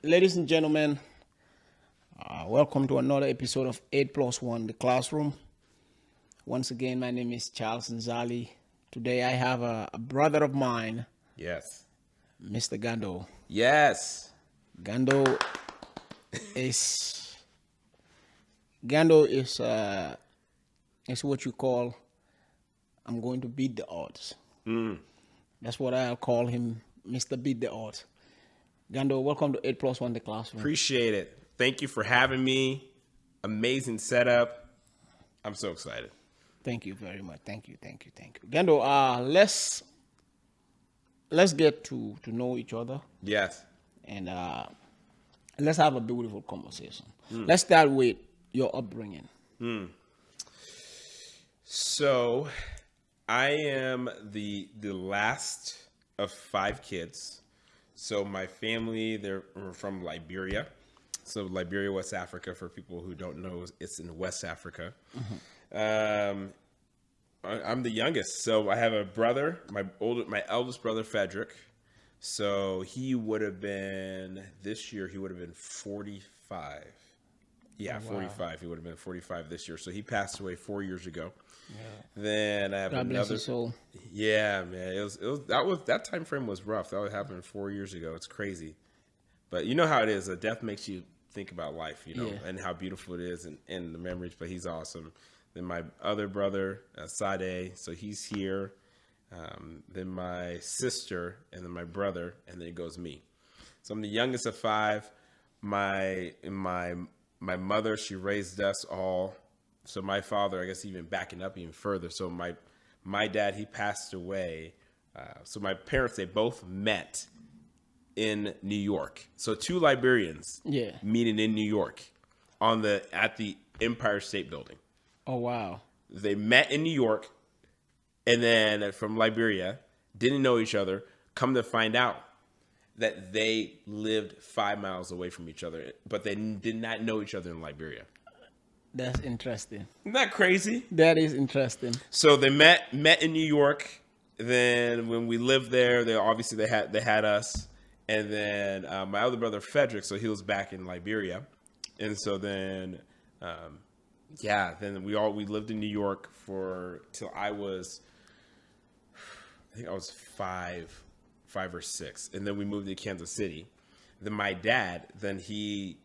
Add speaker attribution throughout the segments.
Speaker 1: Ladies and gentlemen, welcome to another episode of 8 Plus 1, The Classroom. Once again, my name is Charles Nzali. Today I have a brother of mine,
Speaker 2: Yes.
Speaker 1: Mr. Gandoe.
Speaker 2: Yes.
Speaker 1: Gandoe is Gandoe is what you call, I'm going to beat the odds. That's what I'll call him, Mr. Beat the Odds. Gandoe, welcome to 8 Plus 1, The Classroom.
Speaker 2: Appreciate it. Thank you for having me. Amazing setup. I'm so excited.
Speaker 1: Thank you very much. Thank you. Gandoe, let's get to know each other,
Speaker 2: Yes.
Speaker 1: and let's have a beautiful conversation. Let's start with your upbringing.
Speaker 2: So I am the last of 5 kids. So my family, they're from Liberia. So Liberia, West Africa, for people who don't know, it's in West Africa. I'm the youngest. So I have a brother, my eldest brother, Frederick. So he would have been, this year, he would have been 45. Yeah,
Speaker 1: Oh, wow.
Speaker 2: 45. He would have been 45 this year. So he passed away 4 years ago.
Speaker 1: Yeah.
Speaker 2: Then I have
Speaker 1: God bless
Speaker 2: another.
Speaker 1: his soul.
Speaker 2: Yeah, man. That time frame was rough. That happened 4 years ago. It's crazy. But you know how it is. A death makes you think about life,
Speaker 1: Yeah.
Speaker 2: and how beautiful it is and the memories. But he's awesome. Then my other brother, Sade, so he's here. Then my sister, and then my brother, and then it goes me. So I'm the youngest of 5. My mother, she raised us all. So my father, I guess even backing up even further. So my dad, he passed away. So my parents, they both met in New York. So 2 Liberians meeting in New York at the Empire State Building.
Speaker 1: Oh, wow.
Speaker 2: They met in New York, and then from Liberia, didn't know each other, come to find out that they lived 5 miles away from each other, but they did not know each other in Liberia.
Speaker 1: That's interesting.
Speaker 2: Isn't that crazy?
Speaker 1: That is interesting.
Speaker 2: So they met in New York. Then when we lived there, they had us, and then my other brother Frederick, so he was back in Liberia, and so then then we lived in New York till I think I was 5 or 6, and then we moved to Kansas City. Then my dad, we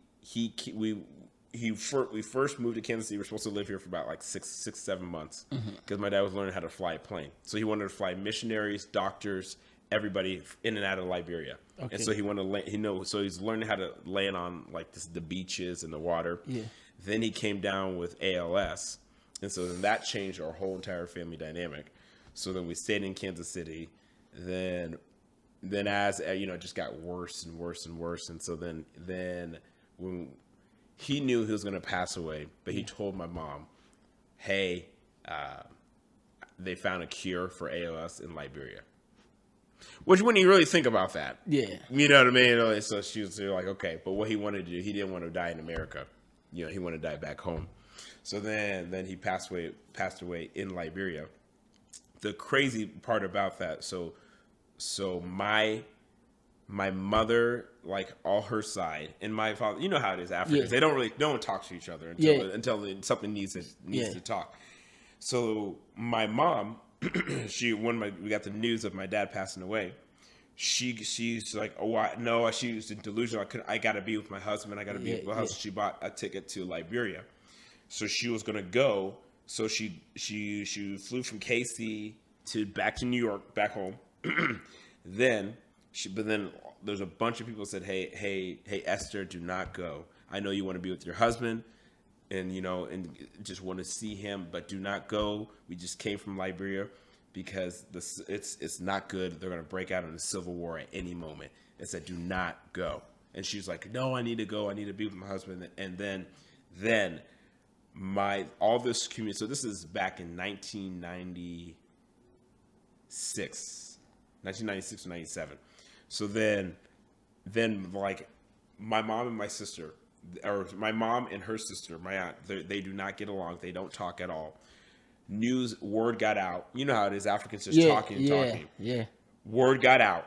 Speaker 2: first moved to Kansas City. We were supposed to live here for about like 6-7 months because my dad was learning how to fly a plane. So he wanted to fly missionaries, doctors, everybody in and out of Liberia. Okay. And so he wanted to so he's learning how to land on like the beaches and the water. Yeah. Then he came down with ALS, and so then that changed our whole entire family dynamic. So then we stayed in Kansas City. Then as it just got worse and worse and worse, and so then when he knew he was going to pass away, but he told my mom, hey, they found a cure for ALS in Liberia. Which, when you really think about that,
Speaker 1: Yeah.
Speaker 2: you know what I mean? So she was like, okay. But what he wanted to do, he didn't want to die in America. He wanted to die back home. So then he passed away in Liberia. The crazy part about that, so my mother, like all her side, and my father, you know how it is, Africans. They don't talk to each other until something needs to talk. So my mom, when we got the news of my dad passing away, she's like, no, she was delusional. I got to be with my husband. I got to be with my husband. She bought a ticket to Liberia, so she was gonna go. So she flew from KC back to New York, back home. But then there's a bunch of people said, hey, Esther, do not go. I know you want to be with your husband, and and just want to see him, but do not go. We just came from Liberia because it's not good. They're going to break out in a civil war at any moment. It said, do not go. And she's like, no, I need to go. I need to be with my husband. And then all this community. So this is back in 1996 or 97. So then like my mom and my sister, or my mom and her sister, my aunt, they do not get along. They don't talk at all. Word got out. You know how it is. Africans just talking.
Speaker 1: Yeah.
Speaker 2: Word got out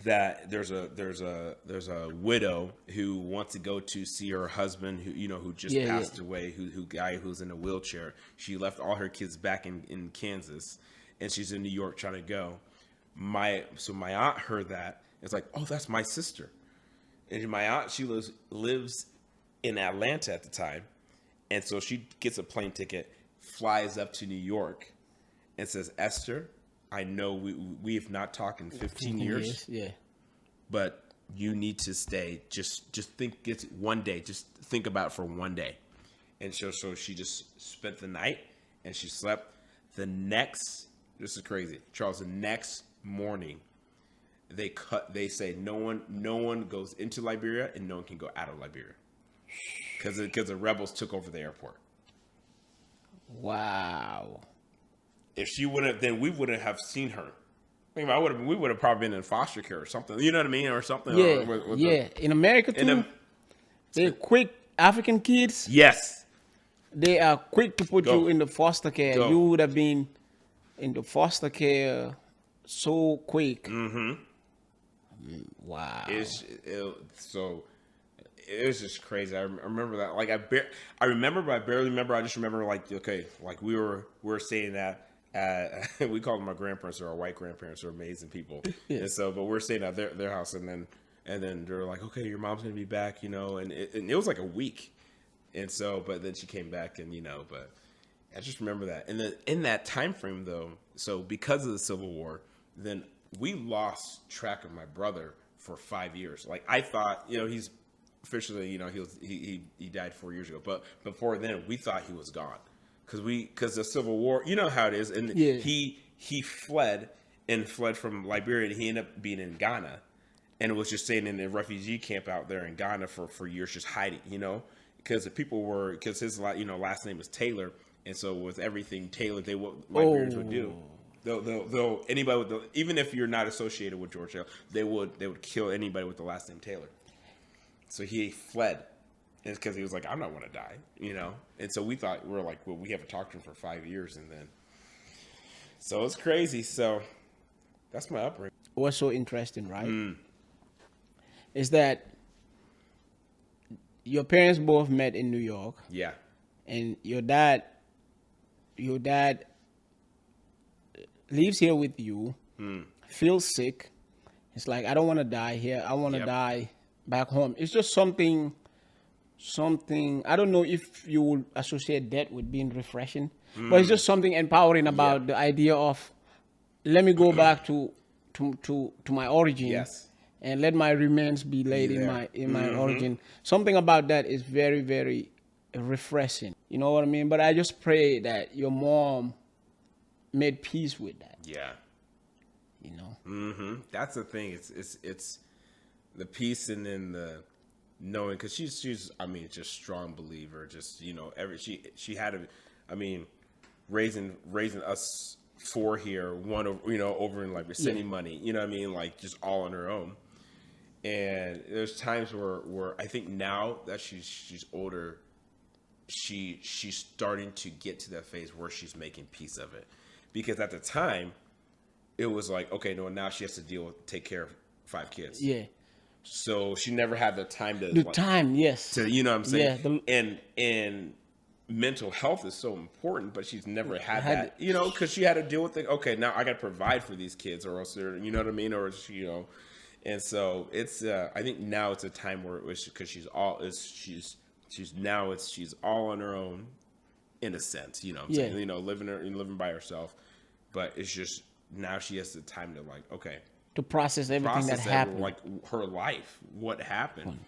Speaker 2: that there's a widow who wants to go to see her husband who just passed away, who's in a wheelchair. She left all her kids back in Kansas, and she's in New York trying to go. My aunt heard that. It's like, oh, that's my sister. And my aunt, she lives in Atlanta at the time, and so she gets a plane ticket, flies up to New York, and says, Esther, I know we have not talked in 15 years.
Speaker 1: Yeah.
Speaker 2: But you need to stay. Just think it's one day. Just think about it for one day. And so she just spent the night and she slept. This is crazy, Charles, the next morning they say no one goes into Liberia and no one can go out of Liberia. Because the rebels took over the airport.
Speaker 1: Wow.
Speaker 2: If she wouldn't, then we wouldn't have seen her. I mean, we would have probably been in foster care or something. You know what I mean, or something.
Speaker 1: Yeah, in America too. They're quick. African kids.
Speaker 2: Yes.
Speaker 1: They are quick to put you in the foster care. You would have been in the foster care so quick.
Speaker 2: Mm-hmm.
Speaker 1: Wow.
Speaker 2: So it was just crazy. I remember that. Like I remember, but I barely remember. I just remember we were saying that. We call them our grandparents or our white grandparents, who are amazing people. Yeah. And so, but we're staying at their house, and then they're like, okay, your mom's gonna be back, and it was like a week, and so, but then she came back, and but I just remember that, and then in that time frame though, so because of the Civil War, then we lost track of my brother for 5 years. Like I thought, he's officially, he died 4 years ago, but before then we thought he was gone. Because the Civil War, you know how it is, and he fled from Liberia, and he ended up being in Ghana, and was just staying in a refugee camp out there in Ghana for years, just hiding, because his last name is Taylor, and so with everything Taylor, Liberians would do. They'll anybody even if you're not associated with George Taylor, they would kill anybody with the last name Taylor. So he fled. It's because he was like, I'm not going to die, And so we were like, well, we haven't talked to him for 5 years. And then, so it's crazy. So that's my upbringing.
Speaker 1: What's so interesting, right? Is that your parents both met in New York.
Speaker 2: Yeah.
Speaker 1: And your dad lives here with you, feels sick. It's like, I don't want to die here. I want to die back home. It's just something, I don't know if you would associate that with being refreshing, but it's just something empowering about the idea of, let me go back to my origin, and let my remains be laid in my origin. Something about that is very, very refreshing. You know what I mean? But I just pray that your mom made peace with that.
Speaker 2: Yeah. That's the thing. It's the peace, and then the knowing, because she's just strong believer, just she had raising us four here, one over in sending money, like just all on her own. And there's times where I think now that she's older, she's starting to get to that phase where she's making peace of it, because at the time it was like, okay, no, now she has to take care of 5 kids.
Speaker 1: Yeah.
Speaker 2: So she never had the time to
Speaker 1: yes.
Speaker 2: To, what I'm saying? Yeah, and mental health is so important, but she's never had that, because she had to deal with it. Okay, now I got to provide for these kids, or else they're, you know what I mean? Or, and so it's, I think now it's a time where it was, because she's all on her own, in a sense, saying, living by herself, but it's just, now she has the time to to process everything that happened, like her life, what happened.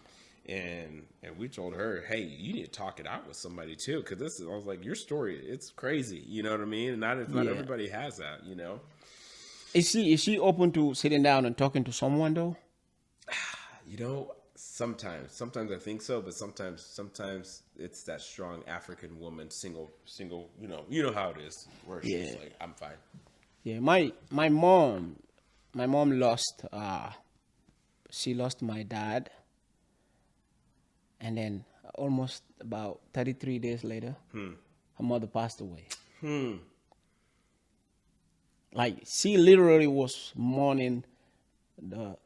Speaker 2: And we told her, hey, you need to talk it out with somebody too, because I was like, your story, it's crazy, you know what I mean? And not everybody has that,
Speaker 1: Is she open to sitting down and talking to someone though?
Speaker 2: Sometimes I think so, but sometimes it's that strong African woman, single, you know how it is, where she's like, I'm fine.
Speaker 1: Yeah, my mom lost, she lost my dad, and then almost about 33 days later, her mother passed away. Like, she literally was mourning the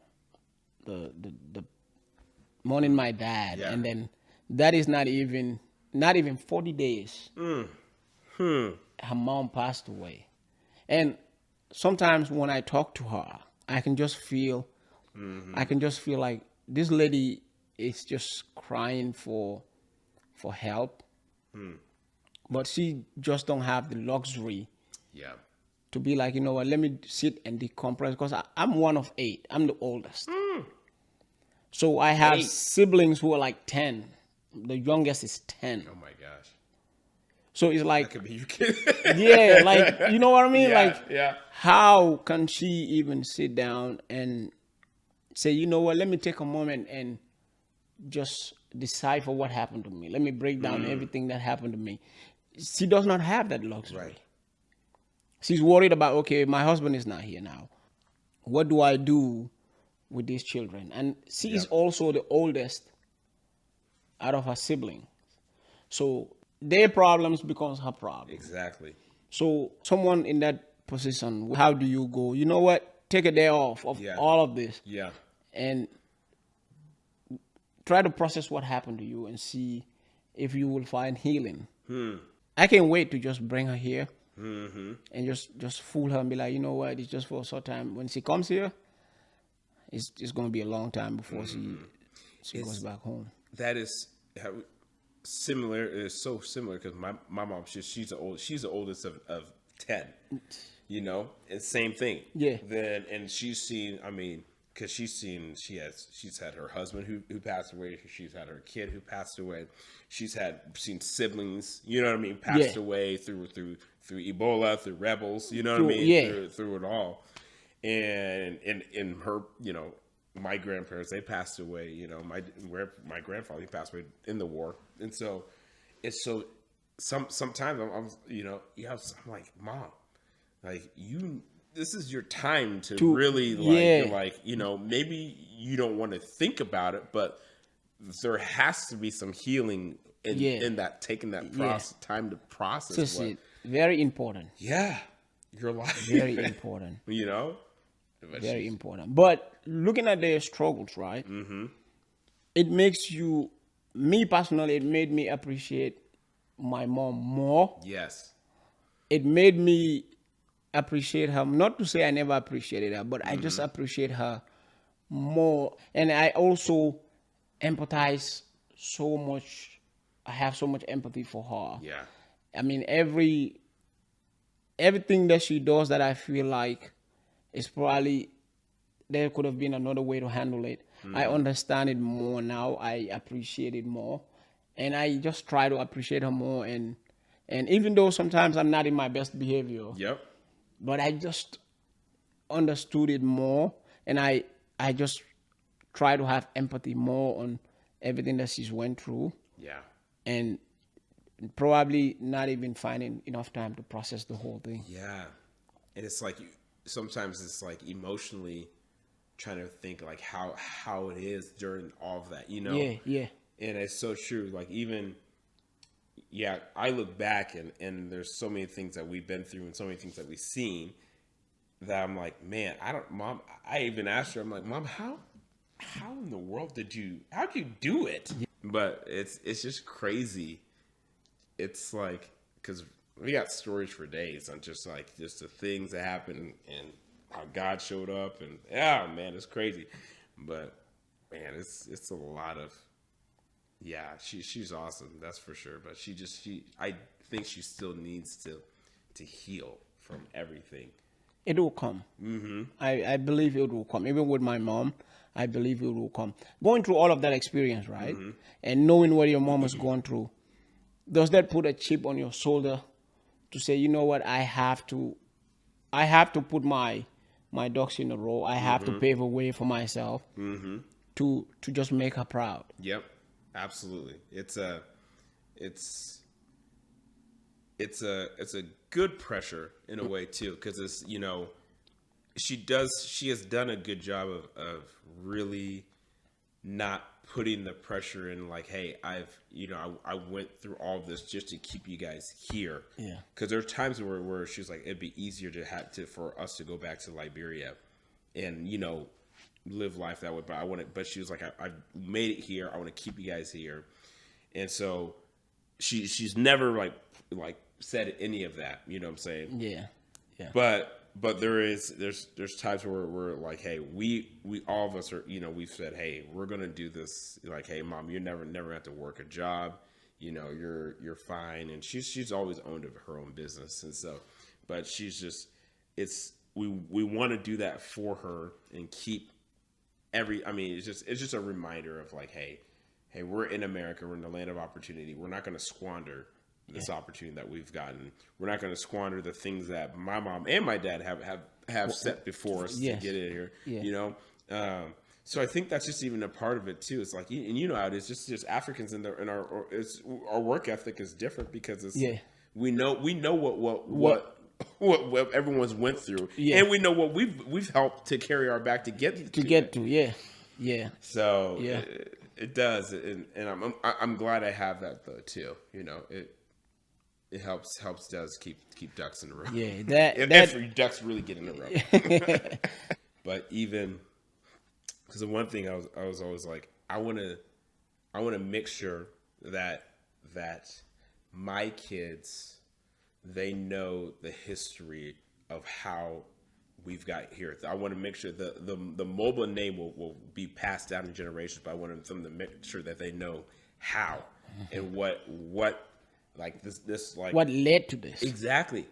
Speaker 1: the mourning my dad,
Speaker 2: Yeah.
Speaker 1: and then that is not even 40 days. Her mom passed away, and sometimes when I talk to her, I can just feel, like this lady is just crying for help, but she just don't have the luxury
Speaker 2: Yeah.
Speaker 1: to be like, you know what, let me sit and decompress, because I'm one of 8. I'm the oldest. So I have
Speaker 2: 8.
Speaker 1: siblings who are like 10. The youngest is 10.
Speaker 2: Oh my gosh.
Speaker 1: So it's
Speaker 2: That
Speaker 1: like,
Speaker 2: could be you kidding.
Speaker 1: yeah, like, you know what I mean?
Speaker 2: Yeah,
Speaker 1: Like,
Speaker 2: yeah.
Speaker 1: how can she even sit down and say, you know what, let me take a moment and just decipher what happened to me. Let me break down everything that happened to me. She does not have that luxury.
Speaker 2: Right.
Speaker 1: She's worried about, okay, my husband is not here now. What do I do with these children? And she is also the oldest out of her siblings. So their problems becomes her problem.
Speaker 2: Exactly.
Speaker 1: So someone in that position, how do you go? You know what? Take a day off of all of this
Speaker 2: Yeah.
Speaker 1: and try to process what happened to you and see if you will find healing. I can't wait to just bring her here and just fool her and be like, you know what? It's just for a short time. When she comes here, it's going to be a long time before she goes back home.
Speaker 2: That is similar. It's so similar because my mom, she's the oldest of 10. You know, and same thing.
Speaker 1: Yeah.
Speaker 2: Then and she's seen. I mean, because she's had her husband who passed away. She's had her kid who passed away. She's seen siblings. You know what I mean? Passed away through Ebola, through rebels. You know what I mean?
Speaker 1: Yeah.
Speaker 2: Through it all. And in her, you know, my grandparents, they passed away. You know, my grandfather, he passed away in the war, and so it's so sometimes I'm you know, I'm like, Mom, like this is your time to really like you know, maybe you don't want to think about it, but there has to be some healing in that, taking that time to process.
Speaker 1: So very important.
Speaker 2: Yeah, your life.
Speaker 1: Very important.
Speaker 2: You know.
Speaker 1: Very important. But looking at their struggles, right? It makes you, me personally, it made me appreciate my mom more.
Speaker 2: Yes.
Speaker 1: It made me appreciate her. Not to say I never appreciated her, but I just appreciate her more. And I also empathize so much. I have so much empathy for her.
Speaker 2: Yeah.
Speaker 1: I mean, everything that she does that I feel like is probably, there could have been another way to handle it. I understand it more now. I appreciate it more. And I just try to appreciate her more. And even though sometimes I'm not in my best behavior, but I just understood it more. And I just try to have empathy more on everything that she's went through.
Speaker 2: Yeah.
Speaker 1: And probably not even finding enough time to process the whole thing.
Speaker 2: Yeah. And it's like, sometimes it's like emotionally trying to think like how it is during all of that, you know?
Speaker 1: Yeah.
Speaker 2: And it's so true. Like even, I look back and there's so many things that we've been through and so many things that we've seen that I'm like, man, Mom, I even asked her, I'm like, Mom, how in the world how'd you do it? Yeah. But it's just crazy. It's like, because we got stories for days on just the things that happened and how God showed up, and man, it's crazy. But man, it's a lot of, she's awesome, that's for sure. But I think she still needs to heal from everything.
Speaker 1: It will come. I believe it will come. Even with my mom, I believe it will come. Going through all of that experience, right? And knowing what your mom has gone through, does that put a chip on your shoulder to say, you know what, I have to put my ducks in a row. I have to pave a way for myself to just make her proud.
Speaker 2: Yep, absolutely. It's a good pressure in a way too, because it's, you know, she has done a good job of really not putting the pressure in, like, hey, I went through all of this just to keep you guys here.
Speaker 1: Yeah.
Speaker 2: Because there are times where she's like, it'd be easier for us to go back to Liberia, and, you know, live life that way, but I want to. But she was like, I made it here. I want to keep you guys here, and so she's never like said any of that. You know what I'm saying?
Speaker 1: Yeah.
Speaker 2: But there's times where we're like, hey, we all of us are, we've said, hey, we're gonna do this. Like, hey, mom, you never have to work a job. You're fine. And she's always owned her own business, and so, but she's just, we want to do that for her and keep it's just a reminder of like, hey, we're in America, we're in the land of opportunity. We're not gonna squander this opportunity that we've gotten. We're not going to squander the things that my mom and my dad have set before us to get in here. Yeah. So I think that's just even a part of it too. It's like, and how it is. Just Africans in our work ethic is different because we know what everyone's went through, and we know what we've helped to carry our back to get to. Yeah. So it does, and I'm glad I have that though too. It does keep ducks in a row. Yeah, if ducks really get in a row. But even because the one thing I was always like, I want to make sure that my kids, they know the history of how we've got here. I want to make sure the Mulbah name will be passed down in generations, but I want them to make sure that they know how and what like this like
Speaker 1: what led to this.
Speaker 2: Exactly.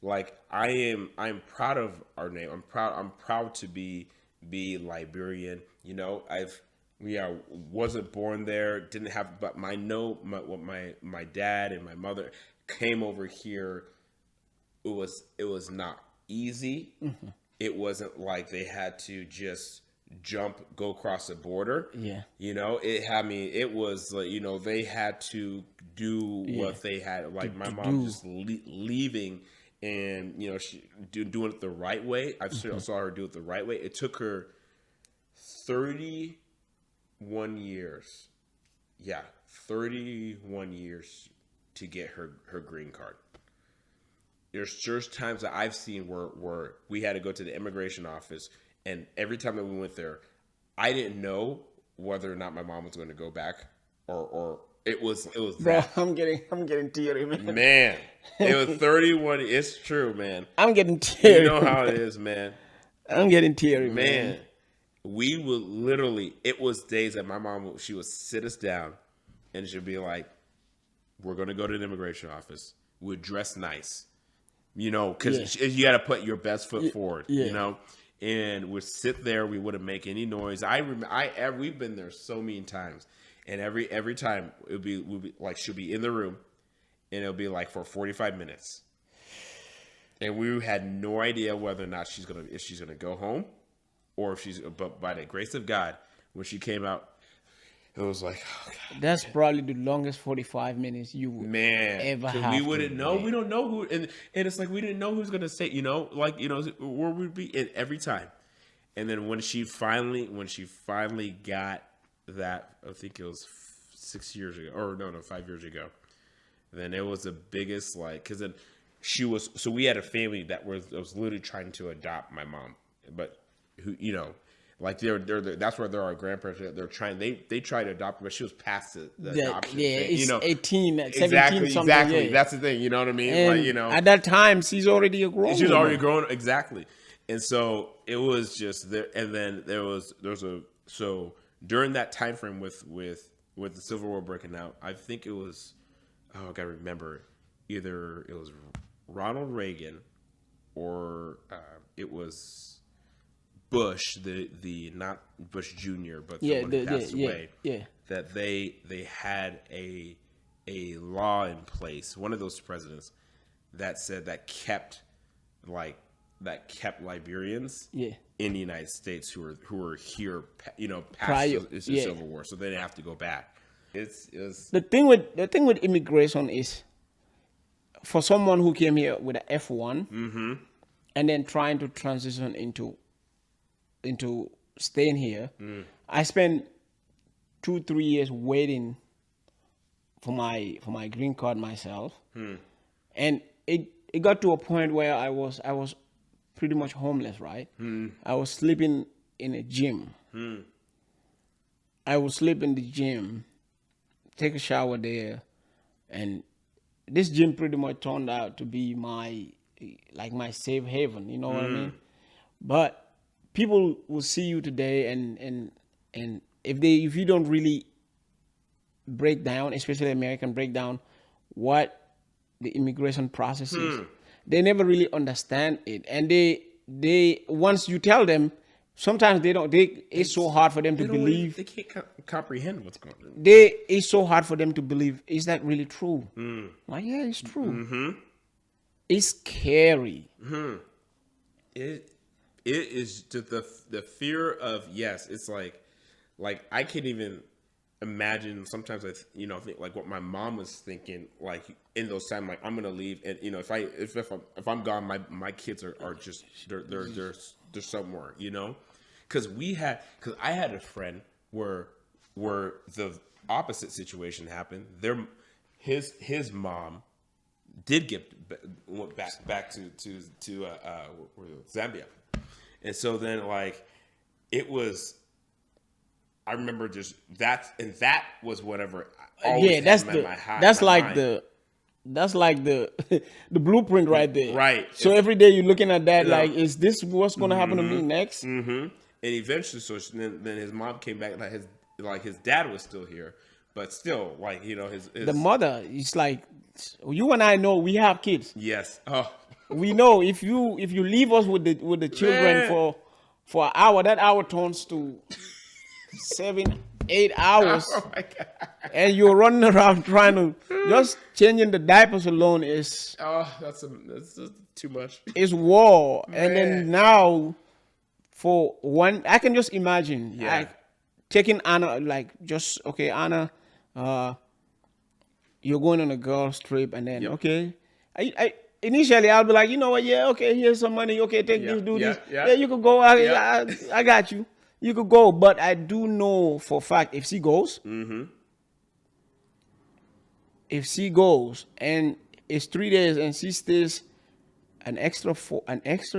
Speaker 2: Like I'm proud of our name. I'm proud to be Liberian. Wasn't born there, didn't have, but my dad and my mother came over here. It was not easy. Mm-hmm. It wasn't like they had to just go across the border. Yeah. It was like, they had to do what they had. Like my mom just leaving and, she doing it the right way. I saw her do it the right way. It took her 31 years. Yeah. 31 years to get her green card. There's just times that I've seen where we had to go to the immigration office, and every time that we went there, I didn't know whether or not my mom was going to go back or it was
Speaker 1: Bro,
Speaker 2: that.
Speaker 1: I'm getting teary, man.
Speaker 2: Man, it was 31. It's true, man.
Speaker 1: I'm getting teary.
Speaker 2: You know how it is, man.
Speaker 1: I'm getting teary, man.
Speaker 2: We would literally, it was days that my mom, she would sit us down and she'd be like, we're going to go to the immigration office. We'd dress nice, because you got to put your best foot forward, and we'd sit there. We wouldn't make any noise. We've been there so many times, and every time we'd be like, she'll be in the room and it'll be like for 45 minutes. And we had no idea whether or not if she's going to go home or but by the grace of God, when she came out, it was like, oh God,
Speaker 1: that's probably the longest 45 minutes you would ever have.
Speaker 2: We wouldn't know. We don't know who, and it's like we didn't know who's gonna say, where we'd be in every time. And then when she finally got that, I think it was 6 years ago, or no, 5 years ago. Then it was the biggest, because then so we had a family that was literally trying to adopt my mom, but who, that's where there are grandparents. They're trying. They tried to adopt her, but she was past the adoption. Yeah,
Speaker 1: it's 18, 17,
Speaker 2: exactly.
Speaker 1: Something.
Speaker 2: Exactly.
Speaker 1: Yeah.
Speaker 2: That's the thing. You know what I mean? And
Speaker 1: at that time, she's already a grown.
Speaker 2: She's already grown. Exactly. And so it was just there. And then so during that time frame with the Civil War breaking out, I think it was, I gotta remember, either it was Ronald Reagan or it was Bush, the not Bush Jr., but the one who passed away. Yeah. That they had a law in place, one of those presidents that said that kept Liberians in the United States who were here, past the Civil War, so they didn't have to go back. It's
Speaker 1: the thing with immigration is, for someone who came here with an F1 and then trying to transition into staying here, I spent 2-3 years waiting for my green card myself, and it got to a point where I was pretty much homeless. Right, I was sleeping in a gym. I would sleep in the gym, take a shower there, and this gym pretty much turned out to be my safe haven. You know what I mean? But people will see you today, and if you don't really break down, especially American breakdown, what the immigration process is, they never really understand it, and they once you tell them. Sometimes they don't. It's so hard for them to believe.
Speaker 2: They can't comprehend what's going on.
Speaker 1: It's so hard for them to believe. Is that really true? Like, yeah, it's true. It's scary.
Speaker 2: It is just the fear of yes. It's like I can't even imagine. Sometimes I think like what my mom was thinking. Like in those times, like I'm gonna leave, and if I'm gone, my kids are just they're somewhere, because I had a friend where the opposite situation happened. His mom went back to Zambia, and so then like it was. I remember just that was whatever.
Speaker 1: That's like the blueprint right there.
Speaker 2: Right.
Speaker 1: So every day you're looking at that, like, is this what's going to happen to me next?
Speaker 2: And eventually, so then his mom came back. Like his dad was still here, but still, like his
Speaker 1: the mother. It's like you and I know we have kids.
Speaker 2: Yes. Oh.
Speaker 1: We know if you leave us with the children for an hour, that hour turns to 7-8 hours.
Speaker 2: Oh my God.
Speaker 1: And you're running around trying to just changing the diapers alone is
Speaker 2: that's too much.
Speaker 1: It's war. Man. And then now for one, I can just imagine like taking Anna, like just Anna, you're going on a girl's trip, and then I initially I'll be like, you know what, here's some money, take this, do this. Yeah, you could go. I got you. You could go, but I do know for a fact if she goes, and it's 3 days and she stays an extra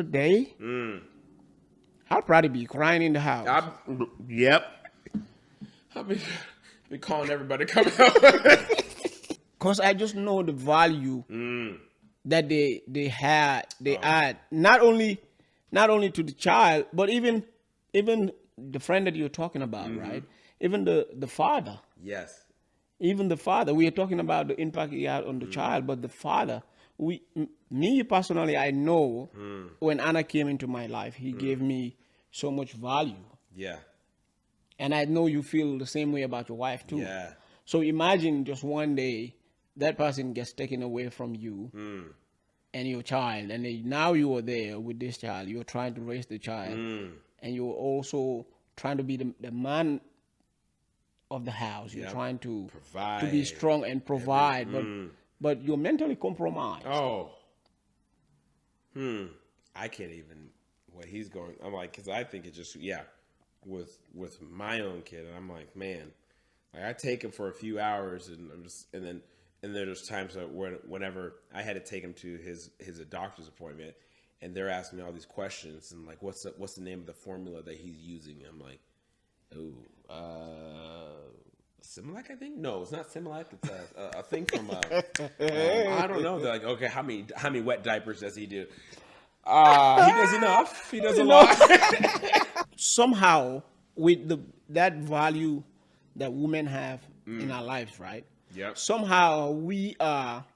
Speaker 1: day, I'll probably be crying in the house.
Speaker 2: I'll be calling everybody to come out.
Speaker 1: Because I just know the value that they add not only to the child, but even the friend that you're talking about, right? Even the father.
Speaker 2: Yes.
Speaker 1: Even the father. We are talking about the impact he had on the child, but the father. Me personally, I know when Anna came into my life, he gave me so much value.
Speaker 2: Yeah.
Speaker 1: And I know you feel the same way about your wife too.
Speaker 2: Yeah.
Speaker 1: So imagine just one day that person gets taken away from you and your child, and now you are there with this child. You're trying to raise the child. And you're also trying to be the man of the house. You're trying to provide, to be strong and provide, but you're mentally compromised.
Speaker 2: Oh. I can't even what he's going. I'm like, because I think it's just with my own kid, and I'm like, man, like I take him for a few hours, and I'm just, and there's times whenever I had to take him to his doctor's appointment. And they're asking me all these questions, and like, what's the name of the formula that he's using? I'm like, Similac, I think. No, it's not Similac. It's a thing from I don't know. They're like, okay, how many wet diapers does he do? He does enough. He does a lot.
Speaker 1: Somehow, with that value that women have in our lives, right?
Speaker 2: Yep.
Speaker 1: Somehow we are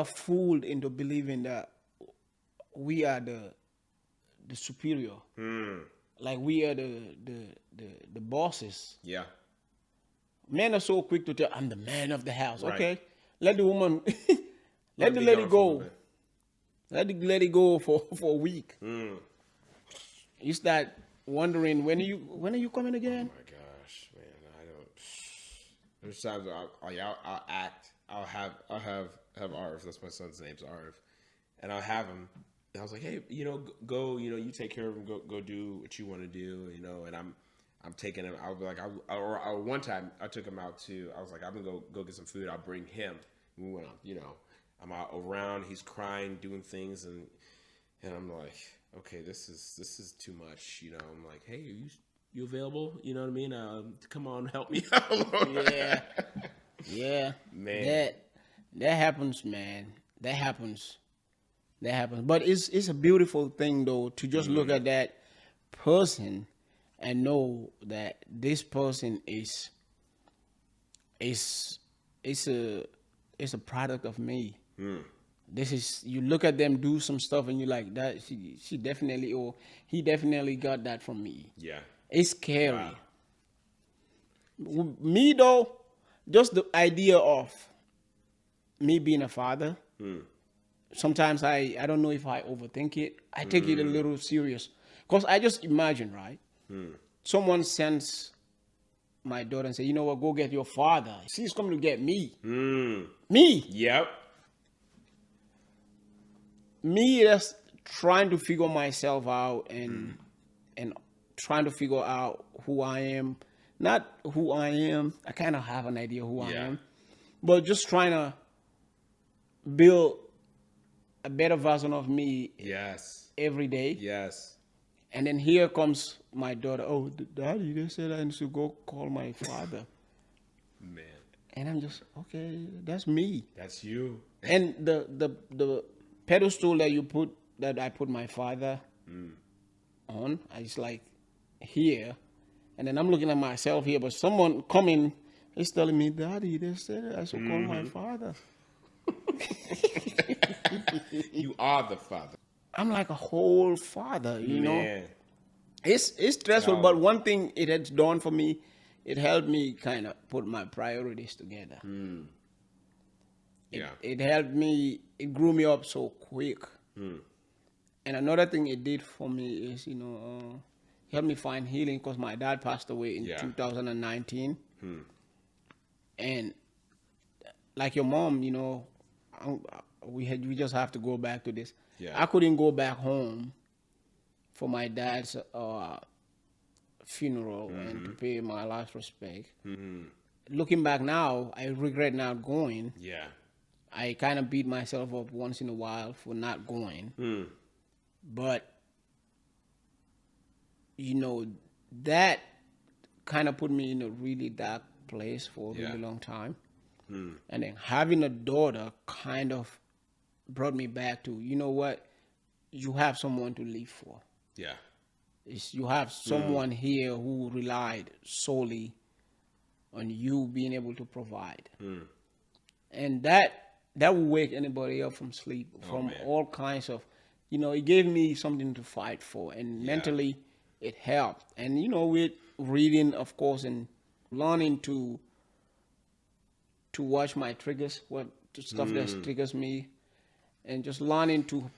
Speaker 1: fooled into believing that we are the superior, like we are the bosses.
Speaker 2: Yeah,
Speaker 1: men are so quick to tell, "I'm the man of the house." Right. Okay, let the woman, let the lady go. Let the lady go for a week. You start wondering when are you coming again?
Speaker 2: Oh my gosh, man, I don't. There's times I'll act. I'll have Arv. That's my son's name's Arv, and I'll have him. And I was like, hey, go, you take care of him, go do what you want to do, and I'm taking him. I'll be like, one time I took him out I was like, I'm gonna go get some food. I'll bring him. We went out, I'm out around. He's crying, doing things, and And I'm like, okay, this is too much. You know, I'm like, hey, you available? You know what I mean? Come on, help me out.
Speaker 1: Yeah, yeah.
Speaker 2: Man.
Speaker 1: That happens, man. That happens. That happens. But it's a beautiful thing though to just look at that person and know that this person is is a is a product of me. This is, you look at them do some stuff and you're like, that she definitely, or he definitely got that from me.
Speaker 2: Yeah.
Speaker 1: It's scary.
Speaker 2: Wow.
Speaker 1: Me though, just the idea of me being a father. Sometimes I don't know if I overthink it. I take it a little serious because I just imagine, right? Someone sends my daughter and say, you know what, go get your father. She's coming to get me. Me.
Speaker 2: Yep.
Speaker 1: Me just trying to figure myself out and trying to figure out who I am. Not who I am. I kind of have an idea who I am. But just trying to build a better version of me
Speaker 2: Yes.
Speaker 1: every day.
Speaker 2: Yes.
Speaker 1: And then here comes my daughter. Oh, daddy, they said I need to go call my father.
Speaker 2: Man.
Speaker 1: And I'm just, okay, that's me.
Speaker 2: That's you.
Speaker 1: And the pedestal that I put my father on, I just like here. And then I'm looking at myself here, but someone coming is telling me, daddy, they said I should call my father.
Speaker 2: You are the father.
Speaker 1: I'm like a whole father, you know.
Speaker 2: Man.
Speaker 1: It's stressful, but one thing it has done for me, it helped me kind of put my priorities together.
Speaker 2: Yeah.
Speaker 1: It helped me, it grew me up so quick. And another thing it did for me is, you know, helped me find healing because my dad passed away in 2019. And like your mom, you know, we just have to go back to this.
Speaker 2: Yeah.
Speaker 1: I couldn't go back home for my dad's funeral and to pay my last respect. Looking back now, I regret not going.
Speaker 2: Yeah.
Speaker 1: I kind of beat myself up once in a while for not going. But, you know, that kind of put me in a really dark place for a really long time. And then having a daughter kind of brought me back to, you know what, you have someone to live for.
Speaker 2: Yeah.
Speaker 1: You have someone here who relied solely on you being able to provide. And that will wake anybody up from sleep, from all kinds of, you know, it gave me something to fight for. And mentally, it helped. And, you know, with reading, of course, and learning to watch my triggers, what stuff that triggers me, and just learning to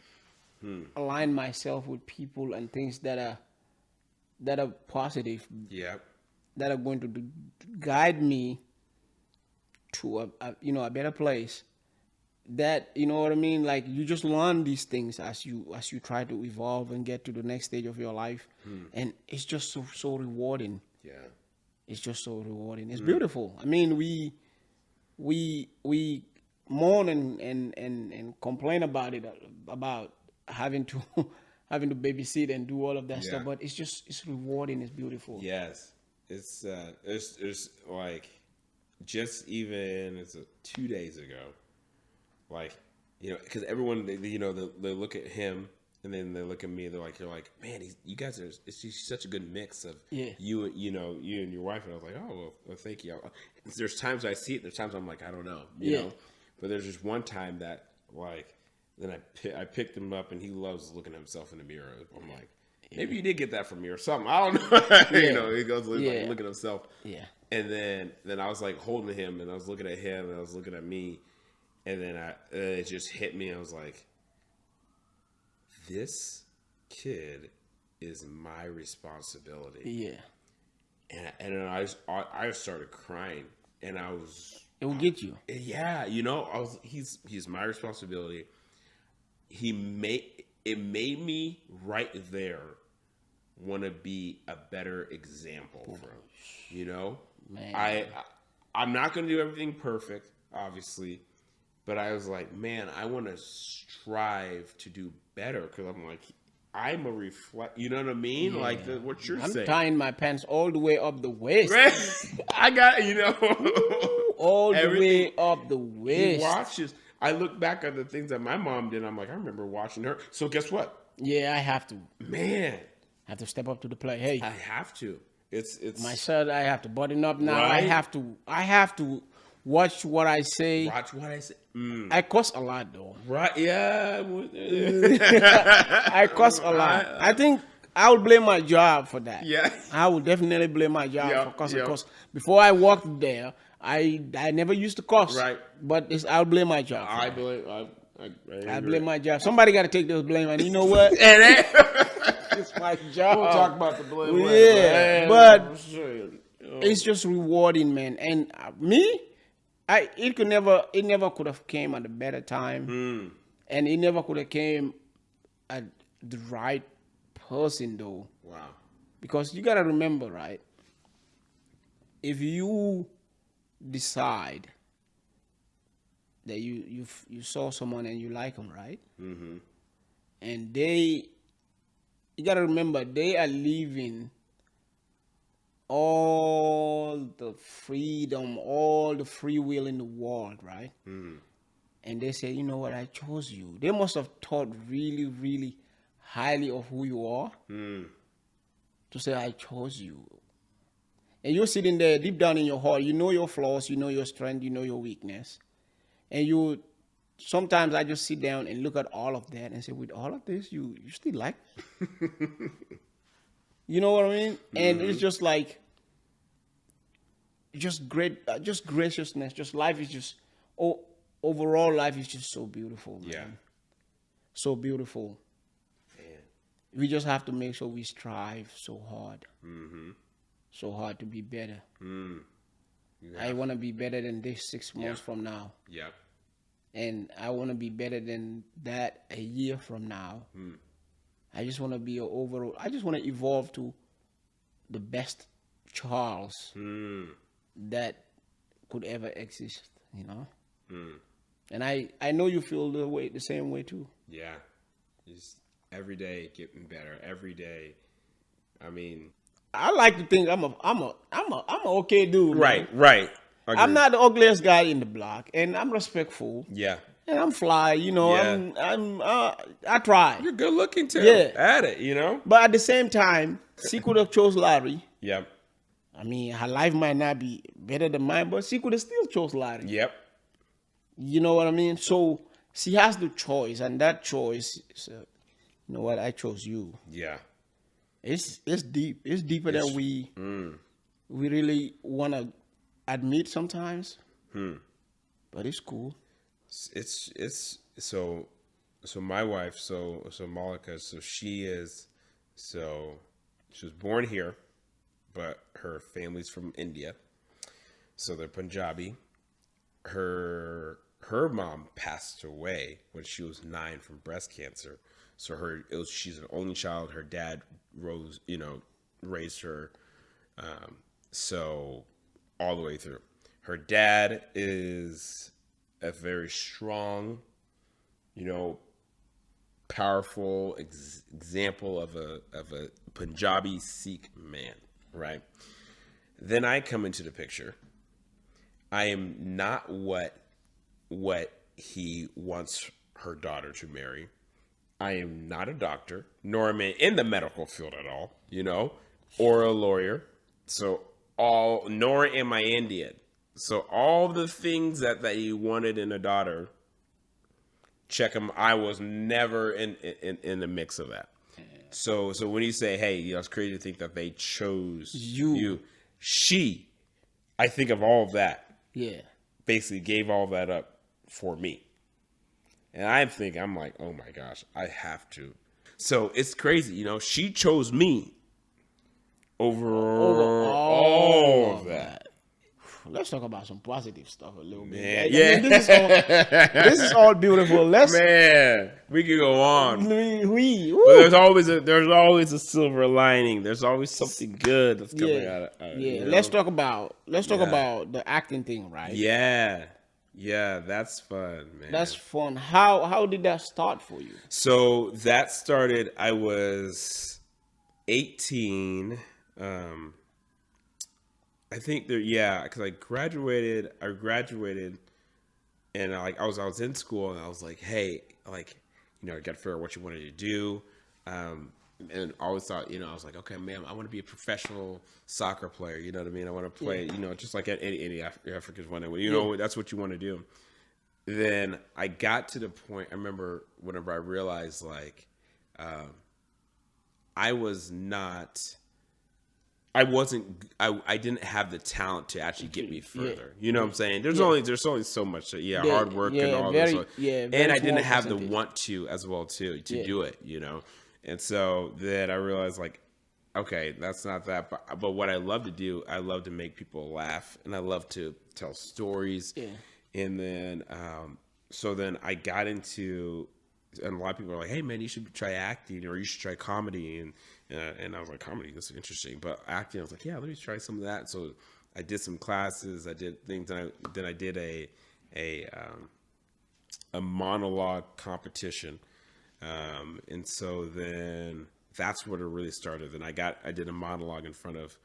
Speaker 1: align myself with people and things that are positive, that are going to guide me to a better place. That, you know what I mean? Like, you just learn these things as you try to evolve and get to the next stage of your life, and it's just so rewarding.
Speaker 2: Yeah.
Speaker 1: It's just so rewarding. It's beautiful. I mean, we mourn and complain about it, about having to babysit and do all of that stuff, but it's rewarding. It's beautiful.
Speaker 2: Yes. It's like, just even 2 days ago, like, you know, because everyone, they look at him and then they look at me. They're like, man, you guys are. It's just such a good mix of you and your wife. And I was like, oh, well, thank you. There's times I see it. There's times I'm like, I don't know, you know. But there's just one time that, like, then I picked him up and he loves looking at himself in the mirror. I'm like, maybe you did get that from me or something. I don't know. You know, he goes like looking at himself. Yeah. And then I was like holding him and I was looking at him and I was looking at me. And then it just hit me. I was like, this kid is my responsibility. Yeah. And then I started crying, and I was.
Speaker 1: It will get you.
Speaker 2: Yeah, you know, he's my responsibility. It made me right there want to be a better example for him. You know, man. I'm not going to do everything perfect, obviously. But I was like, man, I want to strive to do better because I'm like, I'm a reflect. You know what I mean?
Speaker 1: Yeah.
Speaker 2: Like what you're
Speaker 1: I'm
Speaker 2: saying.
Speaker 1: tying my pants all the way up the waist.
Speaker 2: I got
Speaker 1: All the way up the waist.
Speaker 2: He watches. I look back at the things that my mom did. I'm like, I remember watching her. So guess what?
Speaker 1: Yeah, I have to.
Speaker 2: Man,
Speaker 1: I have to step up to the plate. Hey,
Speaker 2: I have to. It's
Speaker 1: my shirt. I have to button up now.
Speaker 2: Right?
Speaker 1: I have to watch what I say.
Speaker 2: Watch what I say.
Speaker 1: I cuss a lot though.
Speaker 2: Right? Yeah.
Speaker 1: I cuss a lot. I think I would blame my job for that.
Speaker 2: Yeah.
Speaker 1: I would definitely blame my job for cussing.
Speaker 2: Yep.
Speaker 1: Because before I worked there, I never used to cuss.
Speaker 2: Right.
Speaker 1: But I'll blame my job.
Speaker 2: I blame.
Speaker 1: I blame my job. Somebody got to take this blame, and you know what? It's my job.
Speaker 2: We'll talk about the blame.
Speaker 1: Yeah, but it's just rewarding, man. And me, it never could have came at a better time, and it never could have came at the right person, though.
Speaker 2: Wow.
Speaker 1: Because you gotta remember, right? If you decide that you saw someone and you like them, right? Mm-hmm. And you gotta remember, they are leaving all the freedom, all the free will in the world, right? Mm. And they say, you know what, I chose you. They must have thought really, really highly of who you are to say, I chose you. And you're sitting there deep down in your heart, you know your flaws, you know your strength, you know your weakness. And sometimes I just sit down and look at all of that and say, with all of this, you still like me? You know what I mean? Mm-hmm. And it's just like, just graciousness. Just life is just, overall life is just so beautiful, man. Yeah. So beautiful. Man. We just have to make sure we strive so hard. Mm-hmm. So hard to be better. Mm. I want to be better than this 6 months from now.
Speaker 2: Yep.
Speaker 1: And I want to be better than that a year from now. Mm. I just want to be I just want to evolve to the best Charles that could ever exist, you know? Mm. And I know you feel the same way too.
Speaker 2: Yeah. Just every day getting better. Every day. I mean,
Speaker 1: I like to think I'm a okay dude.
Speaker 2: Right,
Speaker 1: man.
Speaker 2: right.
Speaker 1: I'm not the ugliest guy in the block, and I'm respectful.
Speaker 2: Yeah.
Speaker 1: And I'm fly, you know. Yeah. I try.
Speaker 2: You're good looking too.
Speaker 1: Yeah.
Speaker 2: At it, you know.
Speaker 1: But at the same time, she could have chose Larry.
Speaker 2: Yep.
Speaker 1: I mean, her life might not be better than mine, but she could have still chose Larry.
Speaker 2: Yep.
Speaker 1: You know what I mean? So she has the choice, and that choice is, you know what? I chose you.
Speaker 2: Yeah.
Speaker 1: It's deep. It's deeper than we really want to admit sometimes. But it's cool.
Speaker 2: It's so my wife, so Malika, she was born here, but her family's from India, so they're Punjabi. Her mom passed away when she was 9 from breast cancer. So she's an only child. Her dad raised her, so all the way through. Her dad is a very strong, powerful example of a Punjabi Sikh man, right? Then I come into the picture. I am not what he wants her daughter to marry. I am not a doctor, nor am I in the medical field at all, or a lawyer. Nor am I Indian. So all the things that he wanted in a daughter, check them. I was never in the mix of that. So when you say, hey, it's crazy to think that they chose you, I think of all of that.
Speaker 1: Yeah.
Speaker 2: Basically gave all that up for me. And I'm like, oh my gosh, I have to. So it's crazy, she chose me over all of that.
Speaker 1: Let's talk about some positive stuff a little bit.
Speaker 2: Man, yeah.
Speaker 1: This is all beautiful.
Speaker 2: Man, we could go on. But there's always a silver lining. There's always something good that's coming out of it.
Speaker 1: Let's talk about the acting thing, right?
Speaker 2: Yeah. Yeah, that's fun, man.
Speaker 1: That's fun. How did that start for you?
Speaker 2: So that started, I was 18. I think there, yeah, because I graduated, and I was in school, and I was like, hey, like, I got to figure out what you wanted to do. And I always thought, I was like, okay, man, I want to be a professional soccer player. You know what I mean? I want to play, just like any Africans want to, that's what you want to do. Then I got to the point, I remember whenever I realized, like, I was not, I didn't have the talent to actually get me further. You know what I'm saying? There's only so much, hard work and all this. And I didn't have the want to as well, too, to do it, And so then I realized, like, okay, that's not that. But what I love to do, I love to make people laugh, and I love to tell stories. Yeah. And then, so then I got into, and a lot of people are like, hey, man, you should try acting, or you should try comedy. And I was like, comedy, this is interesting. But acting, I was like, yeah, let me try some of that. So I did some classes. I did things. And then I did a monologue competition. And so then that's where it really started. Then I did a monologue in front of,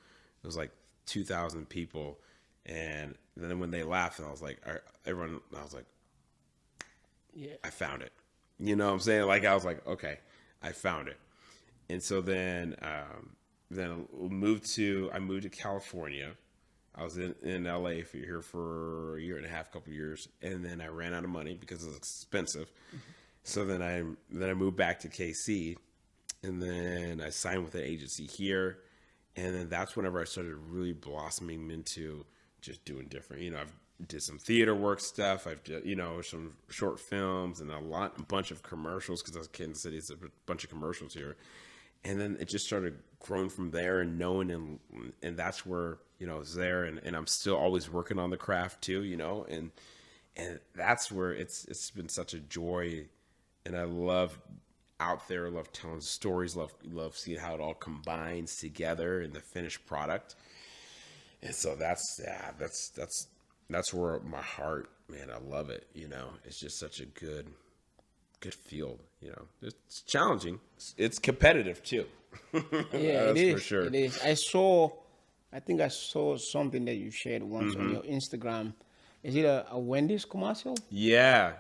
Speaker 2: it was like 2,000 people. And then when they laughed, I was like, yeah, I found it. You know what I'm saying? Like, I was like, okay, I found it. And so then I moved to California. I was in LA for a year and a half, couple of years. And then I ran out of money because it was expensive. Mm-hmm. So then I moved back to KC, and then I signed with an agency here, and then that's whenever I started really blossoming into just doing different. I've did some theater work stuff. I've did, some short films and a bunch of commercials, because I was in Kansas City. It's a bunch of commercials here, and then it just started growing from there, and knowing, and that's where I was there, and I'm still always working on the craft too, and that's where it's been such a joy. And I love out there, love telling stories, love seeing how it all combines together in the finished product. And so that's where my heart, man, I love it. It's just such a good field. It's challenging. It's competitive too.
Speaker 1: Yeah, it is. For sure. It is. I think I saw something that you shared once on your Instagram. Is it a Wendy's commercial?
Speaker 2: Yeah.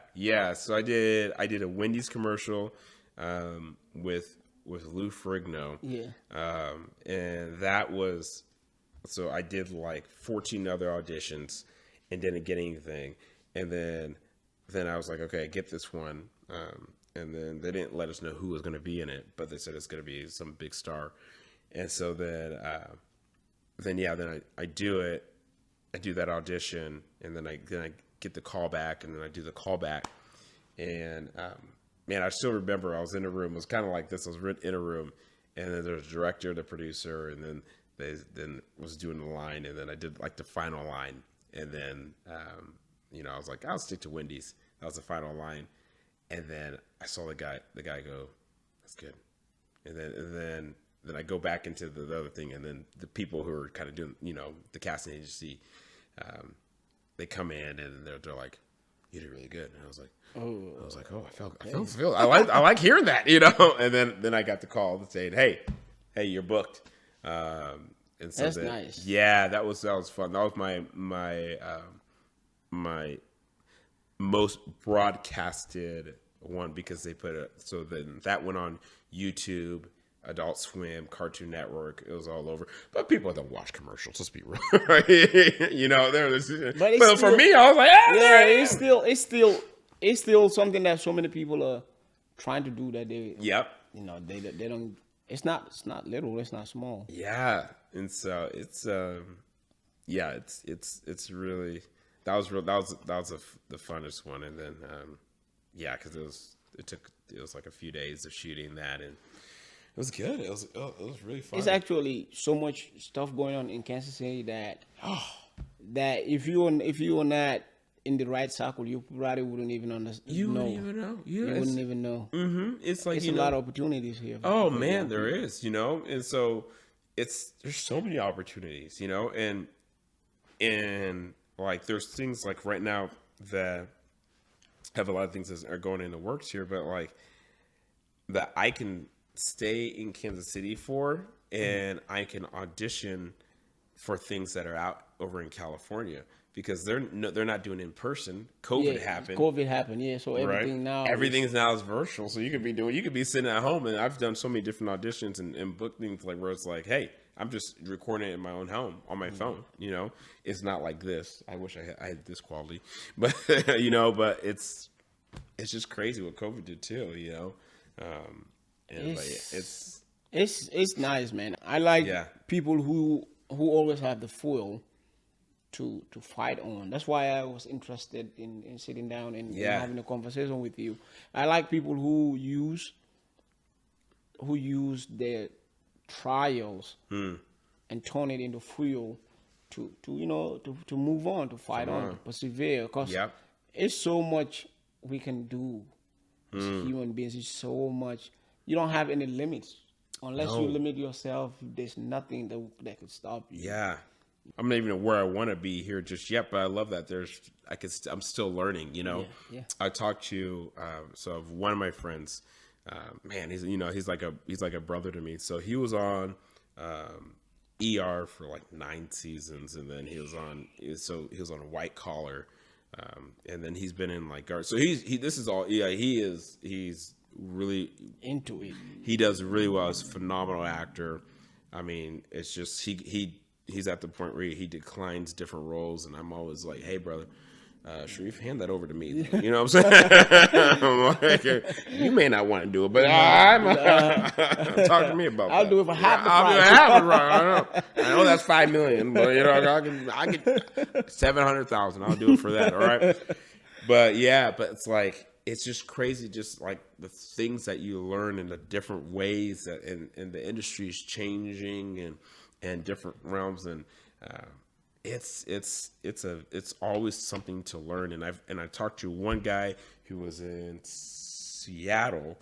Speaker 2: So I did a Wendy's commercial with Lou Ferrigno. Yeah. And that was, so I did like 14 other auditions and didn't get anything. And then I was like, okay, I get this one. And then they didn't let us know who was going to be in it, but they said it's going to be some big star. And so then I do it. I do that audition, and then I get the call back, and then I do the call back. And man, I still remember I was in a room. It was kind of like this. I was in a room, and then there's a director, the producer, and then they was doing the line, and then I did like the final line, and then I was like, I'll stick to Wendy's. That was the final line, and then I saw the guy go, that's good, and then I go back into the other thing, and then the people who are kind of doing, the casting agency, they come in and they're like, you did really good. And I was like, oh, I like hearing that, And then I got the call saying, hey, you're booked. And so
Speaker 1: that's nice.
Speaker 2: Yeah, that was fun. That was my most broadcasted one, because they put it. So then that went on YouTube, Adult Swim, Cartoon Network. It was all over. But people don't watch commercials. Let's be real. But for me, I was like,
Speaker 1: it's still something that so many people are trying to do that they.
Speaker 2: Yep.
Speaker 1: They don't. It's not little. It's not small.
Speaker 2: Yeah, and so it's it's really that was the funnest one, and then because it was like a few days of shooting that, and it was good. It was really fun.
Speaker 1: It's actually so much stuff going on in Kansas City that if you were not in the right circle, you probably wouldn't even understand. You wouldn't even know. You wouldn't even know. Mm-hmm. It's like, it's a lot of opportunities here.
Speaker 2: Oh man, there is. And so there's so many opportunities. And like there's things like right now that have a lot of things that are going into works here, but like that I can stay in Kansas City for, and I can audition for things that are out over in California because they're not doing it in person. COVID happened.
Speaker 1: Yeah. So everything now,
Speaker 2: everything's now is virtual. So you could be sitting at home, and I've done so many different auditions and booked things like where it's like, hey, I'm just recording it in my own home on my phone. You know, it's not like this. I wish I had this quality, but you know, but it's just crazy what COVID did too. You know,
Speaker 1: it's nice, man. I like people who always have the fuel to fight on. That's why I was interested in sitting down and having a conversation with you. I like people who use their trials and turn it into fuel to move on, to fight on, to persevere. Because it's so much we can do as human beings. It's so much. You don't have any limits. Unless you limit yourself, there's nothing that could stop you.
Speaker 2: Yeah. I'm not even where I want to be here just yet, but I love that I'm still learning, you know.
Speaker 1: Yeah.
Speaker 2: I talked to so one of my friends, man, he's like a brother to me. So he was on ER for like 9 seasons, and then he was on White Collar, and then he's been in like guard. So he's really
Speaker 1: into it.
Speaker 2: He does really well. He's a phenomenal actor. I mean, it's just he's at the point where he declines different roles, and I'm always like, hey, brother, Sharif, hand that over to me. You know what I'm saying? I'm like, you may not want to do it, but talk to me about that.
Speaker 1: I'll do it for half the price.
Speaker 2: I'll do it half the price. I know that's $5 million, but you know, I get 700,000. I'll do it for that. All right. But yeah, but it's like, it's just crazy, just like the things that you learn in the different ways that and the industry is changing and different realms, and it's always something to learn. And I talked to one guy who was in Seattle,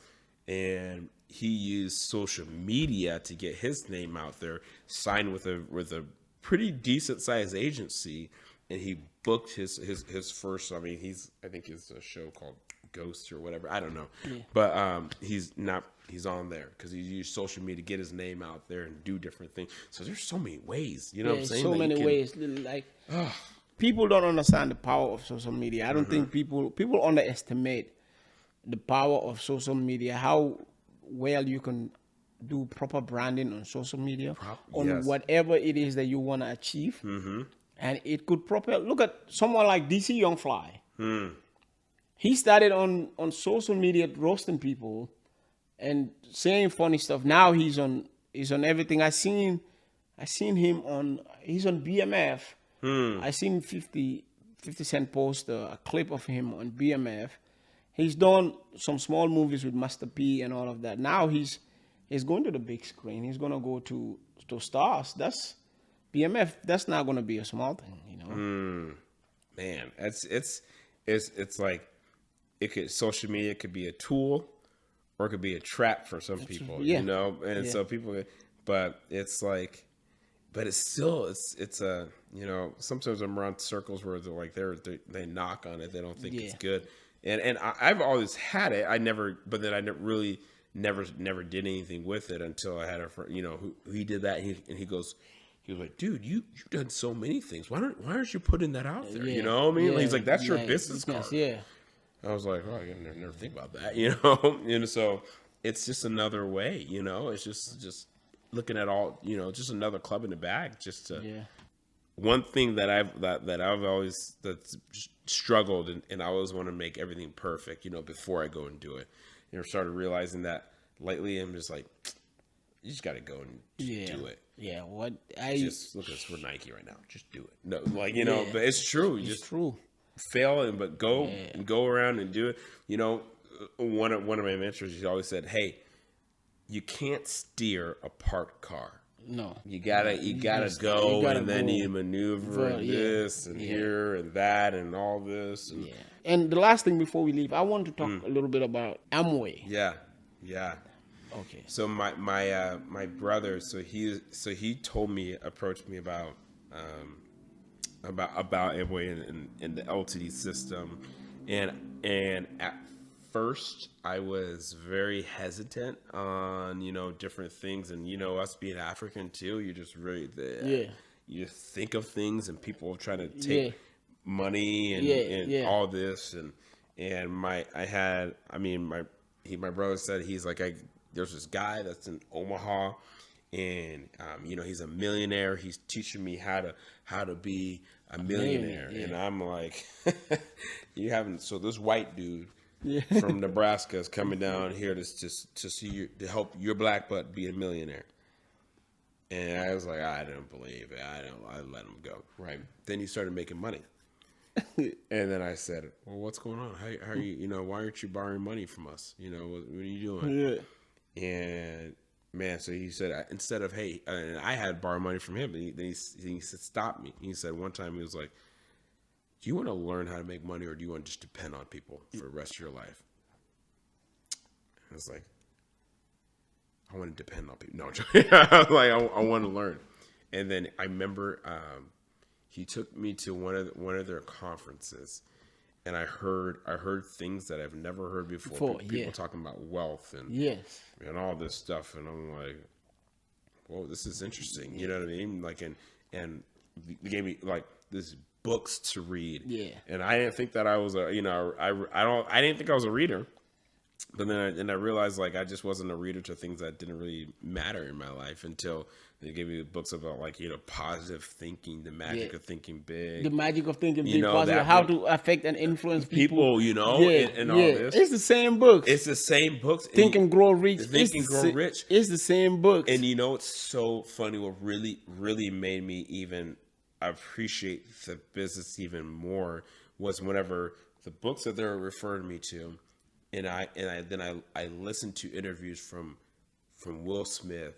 Speaker 2: and he used social media to get his name out there, signed with a pretty decent sized agency, and he booked his first. I mean, I think it's a show called Ghost or whatever, I don't know, but he's on there because he used social media to get his name out there and do different things. So there's so many ways, you know what I'm saying?
Speaker 1: So many ways. Like people don't understand the power of social media. I don't think people underestimate the power of social media. How well you can do proper branding on social media on whatever it is that you want to achieve, and it could propel. Look at someone like DC Young Fly. He started on social media roasting people and saying funny stuff. Now he's on everything. I seen him he's on BMF. I seen 50 Cent post a clip of him on BMF. He's done some small movies with Master P and all of that. Now he's going to the big screen. He's gonna go to stars. That's BMF. That's not gonna be a small thing, you know.
Speaker 2: Man, it's like. Social media could be a tool, or it could be a trap for some people, you know. And so people, but it's like, but it's still, it's a, you know. Sometimes I'm around circles where they're like they knock on it, they don't think it's good, and I've always had it. But then I never did anything with it until I had a friend, you know, who he did that, and he was like, dude, you've done so many things. Why aren't you putting that out there? You know what I mean? He's like, that's your business card.
Speaker 1: Yeah.
Speaker 2: I was like, oh, I never think about that, you know? And so it's just another way, you know? It's just looking at all, you know, just another club in the bag. One thing that I've always struggled and I always want to make everything perfect, you know, before I go and do it. You know, started realizing that lately I'm just like, you just got to go and do it.
Speaker 1: Yeah,
Speaker 2: just look at us, we're Nike right now. Just do it. No, like, you know, but it's true.
Speaker 1: It's true.
Speaker 2: Fail but go and go around and do it. You know, one of my mentors, he always said, hey, you can't steer a parked car.
Speaker 1: No,
Speaker 2: you gotta go, and then you maneuver this and here and that and all this.
Speaker 1: And the last thing before we leave, I want to talk a little bit about Amway.
Speaker 2: Yeah.
Speaker 1: Okay.
Speaker 2: So my brother, he approached me about about Amway and the LTD system, and at first I was very hesitant on different things, and us being African too, you're just really you think of things and people trying to take money and all this and my brother said he's like there's this guy that's in Omaha. And he's a millionaire. He's teaching me how to be a millionaire. And I'm like, you haven't. So this white dude from Nebraska is coming down here to see you, to help your black butt be a millionaire. And I was like, I don't believe it. I let him go. Right. Then he started making money. And then I said, well, what's going on? How are you? Why aren't you borrowing money from us? What are you doing? Yeah. And man, so he said, instead of, hey, and I had borrowed money from him, and he said, stop me. He said one time, he was like, do you want to learn how to make money, or do you want to just depend on people for the rest of your life? I was like, I want to depend on people. No, I was like, I want to learn. And then I remember he took me to one of their conferences, and I heard things that I've never heard before. People talking about wealth and all this stuff, and I'm like, whoa, this is interesting. You know what I mean? Like, and they gave me like this books to read. Yeah. And I didn't think that I was I didn't think I was a reader. But then I realized like I just wasn't a reader to things that didn't really matter in my life until they gave me books about like positive thinking, the magic of thinking big,
Speaker 1: the magic of thinking big, positive, how to affect and influence people,
Speaker 2: and all this.
Speaker 1: It's the same books.
Speaker 2: It's the same books.
Speaker 1: Think and Grow Rich.
Speaker 2: Think and Grow Rich.
Speaker 1: It's the same books.
Speaker 2: And it's so funny. What really made me even appreciate the business even more was whenever the books that they were referring me to. And I listened to interviews from Will Smith,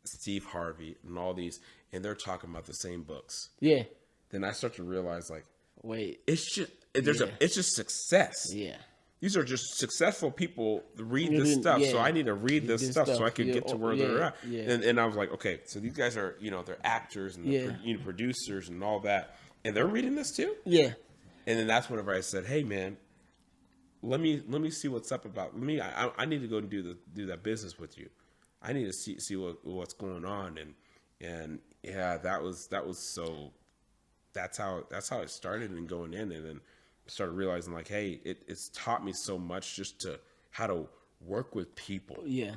Speaker 2: Steve Harvey, and all these, and they're talking about the same books. Yeah. Then I start to realize, like, wait, it's just success. Yeah. These are just successful people read this stuff, so I need to read this stuff so I can get to where they're at. Yeah. And I was like, okay, so these guys are they're actors and they're producers and all that, and they're reading this too. Yeah. And then that's whenever I said, hey man, let me see what's up about I need to go and do that business with you. I need to see what's going on, and yeah, that was so that's how it started and going in, and then started realizing like, hey, it's taught me so much just to how to work with people. Yeah.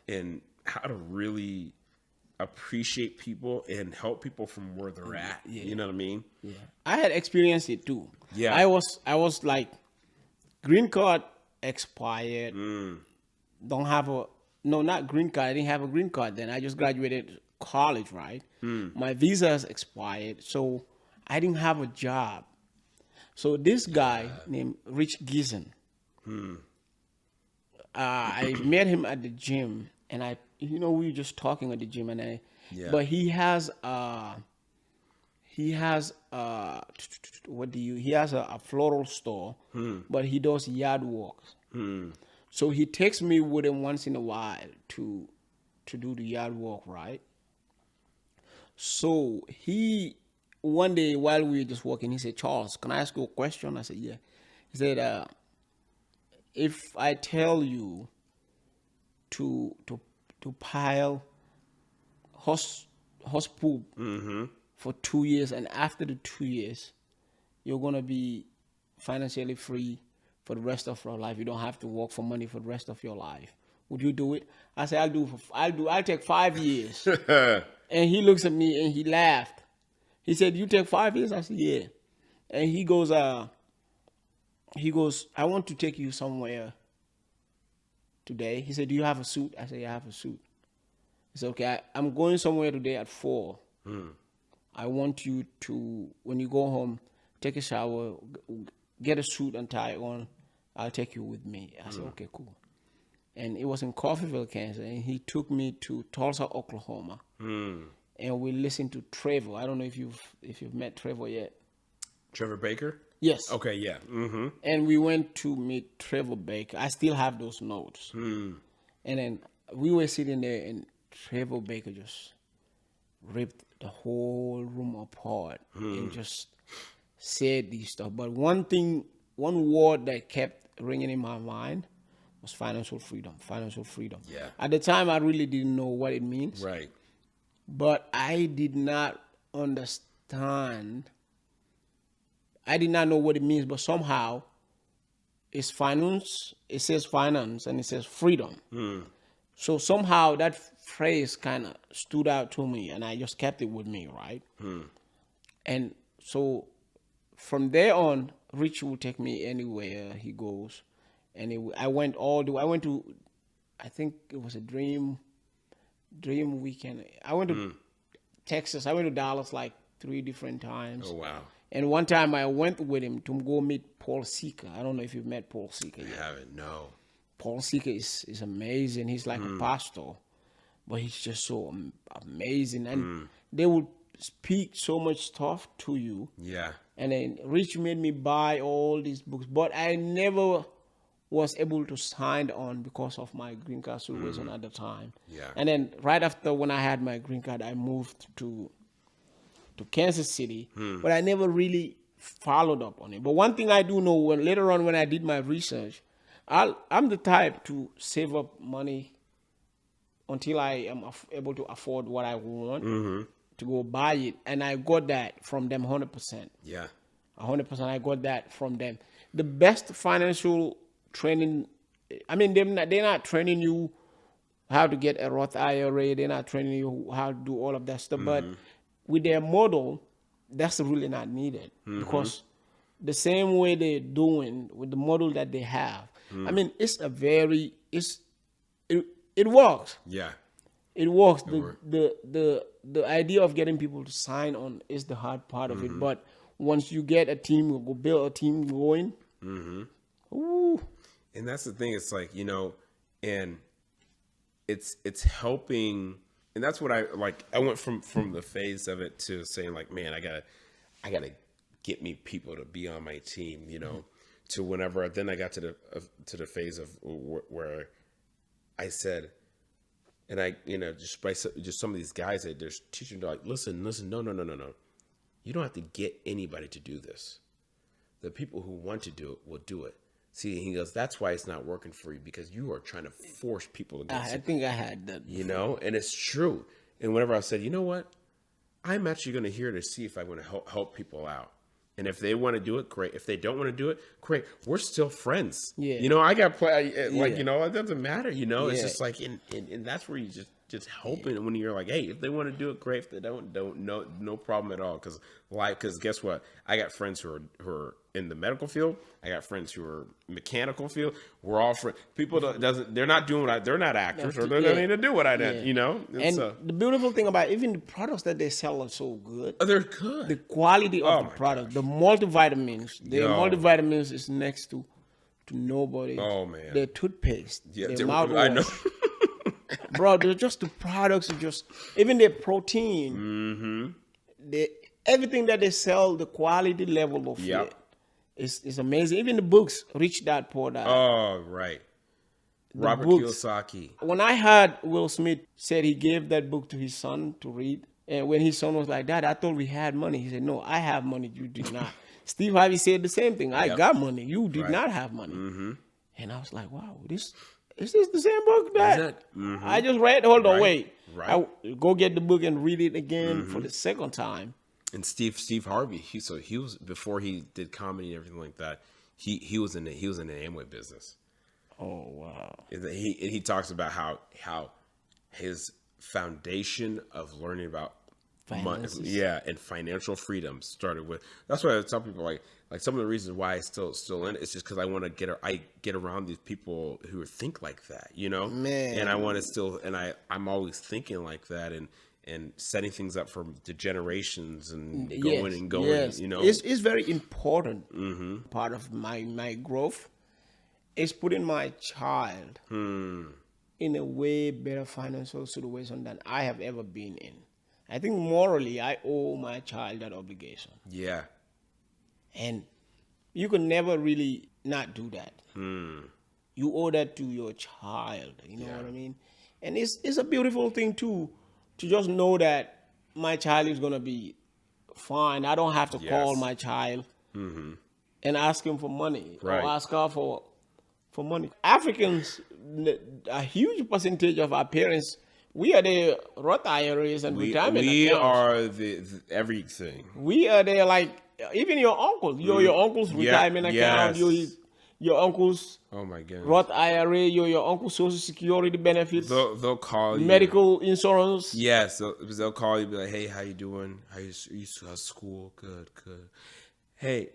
Speaker 2: And how to really appreciate people and help people from where they're at. Yeah. You know what I mean? Yeah.
Speaker 1: I had experienced it too. Yeah. I was like, green card expired. Not green card. I didn't have a green card then. I just graduated college, right? My visa has expired, so I didn't have a job. So this guy named Rich Gizen, I met him at the gym, and we were just talking at the gym, and but he has a floral store, but he does yard work. So he takes me with him once in a while to do the yard work, right? So one day while we were just walking, he said, Charles, can I ask you a question? I said, yeah. He said, if I tell you to pile horse poop for 2 years, and after the 2 years, you're going to be financially free for the rest of your life. You don't have to work for money for the rest of your life. Would you do it? I said, I'll take 5 years. And he looks at me and he laughed. He said, you take 5 years? I said, yeah. And he goes, I want to take you somewhere today. He said, do you have a suit? I said, yeah, I have a suit. He said, okay, I'm going somewhere today at 4. I want you to, when you go home, take a shower, get a suit and tie on. I'll take you with me. I said, okay, cool. And it was in Coffeyville, Kansas, and he took me to Tulsa, Oklahoma. And we listened to Trevor. I don't know if you've met Trevor yet.
Speaker 2: Trevor Baker?
Speaker 1: Yes.
Speaker 2: Okay, yeah.
Speaker 1: And we went to meet Trevor Baker. I still have those notes. And then we were sitting there, and Trevor Baker just ripped the whole room apart and just said these stuff. But one word that kept ringing in my mind was financial freedom. Financial freedom.
Speaker 2: Yeah.
Speaker 1: At the time, I really didn't know what it means.
Speaker 2: Right.
Speaker 1: But I did not understand. I did not know what it means, but somehow it's finance. It says finance and it says freedom. So somehow that phrase kind of stood out to me, and I just kept it with me, right? And so from there on, Rich will take me anywhere he goes, and I went to, I think it was a dream weekend. I went to Texas. I went to Dallas like 3 different times.
Speaker 2: Oh, wow.
Speaker 1: And one time I went with him to go meet Paul Seeker. I don't know if you've met Paul Seeker yet.
Speaker 2: I haven't, no.
Speaker 1: Paul Seeker is amazing. He's like a pastor, but he's just so amazing. And they would speak so much stuff to you.
Speaker 2: Yeah.
Speaker 1: And then Rich made me buy all these books, but I never was able to sign on because of my green card situation at the time.
Speaker 2: Yeah.
Speaker 1: And then right after when I had my green card, I moved to Kansas City, but I never really followed up on it. But one thing I do know, later on when I did my research, I'm the type to save up money until I am able to afford what I want to go buy it. And I got that from them 100%.
Speaker 2: Yeah.
Speaker 1: 100%. I got that from them. The best financial training, I mean, they're not training you how to get a Roth IRA. They're not training you how to do all of that stuff. But with their model, that's really not needed because the same way they're doing with the model that they have, I mean, it works.
Speaker 2: Yeah.
Speaker 1: It works. The idea of getting people to sign on is the hard part of it. But once you get a team, you go build a team going. Ooh.
Speaker 2: And that's the thing. It's like, and it's helping. And that's what I like. I went from the phase of it to saying like, man, I gotta get me people to be on my team, to whenever. Then I got to the phase of where I said, and I, just some of these guys that they're teaching, they're like, listen, no. You don't have to get anybody to do this. The people who want to do it will do it. See, he goes, that's why it's not working for you, because you are trying to force people against
Speaker 1: I think I had that.
Speaker 2: And it's true. And whenever I said, you know what, I'm actually going to hear to see if I want to help people out. And if they want to do it, great. If they don't want to do it, great. We're still friends.
Speaker 1: Yeah.
Speaker 2: I got it doesn't matter. It's just like, and that's where you just helping when you're like, hey, if they want to do it, great. If they don't, no problem at all. Because guess what? I got friends who are in the medical field. I got friends who are mechanical field. We're all friends. People they're not doing they're not actors, or they don't need to do what I did.
Speaker 1: And the beautiful thing about even the products that they sell are so good.
Speaker 2: They're good.
Speaker 1: The quality of the product, the multivitamins is next to nobody.
Speaker 2: Oh man,
Speaker 1: their toothpaste,
Speaker 2: their
Speaker 1: mouthwash.
Speaker 2: I know.
Speaker 1: Bro, they're just the products are just even their protein. Everything that they sell, the quality level of it is amazing. Even the books, Rich Dad Poor Dad.
Speaker 2: Oh right, Robert Kiyosaki.
Speaker 1: When I heard Will Smith said he gave that book to his son to read, and when his son was like, Dad, I thought we had money. He said, no, I have money. You did not. Steve Harvey said the same thing. I got money. You did not have money. And I was like, wow, is this the same book that I just read? Hold on, wait.
Speaker 2: Right.
Speaker 1: I go get the book and read it again for the second time.
Speaker 2: And Steve Harvey, he was, before he did comedy and everything like that, he was in the Amway business.
Speaker 1: Oh wow!
Speaker 2: And he talks about how his foundation of learning about money, and financial freedom started with. That's why I tell people like some of the reasons why I still in it is just because I want to get around these people who think like that,
Speaker 1: Man.
Speaker 2: And I want to still, and I'm always thinking like that, and setting things up for the generations and going,
Speaker 1: Yes. It's very important. Part of my growth is putting my child in a way better financial situation than I have ever been in. I think morally I owe my child that obligation.
Speaker 2: Yeah.
Speaker 1: And you can never really not do that. You owe that to your child. You know what I mean? And it's a beautiful thing too, to just know that my child is gonna be fine. I don't have to call
Speaker 2: Yes.
Speaker 1: my child and ask him for money
Speaker 2: Right.
Speaker 1: or ask her for money. Africans, a huge percentage of our parents, we are the Roth IRAs and retirement
Speaker 2: We
Speaker 1: accounts.
Speaker 2: are the everything.
Speaker 1: We are there like even your uncle. You're your uncle's retirement account.
Speaker 2: Yes.
Speaker 1: Your uncle's
Speaker 2: Oh my goodness.
Speaker 1: Roth IRA. You're your uncle's Social Security benefits,
Speaker 2: They'll call you.
Speaker 1: medical insurance.
Speaker 2: Yes, they'll call you. Be like, hey, how you doing? How's school? Good. Hey,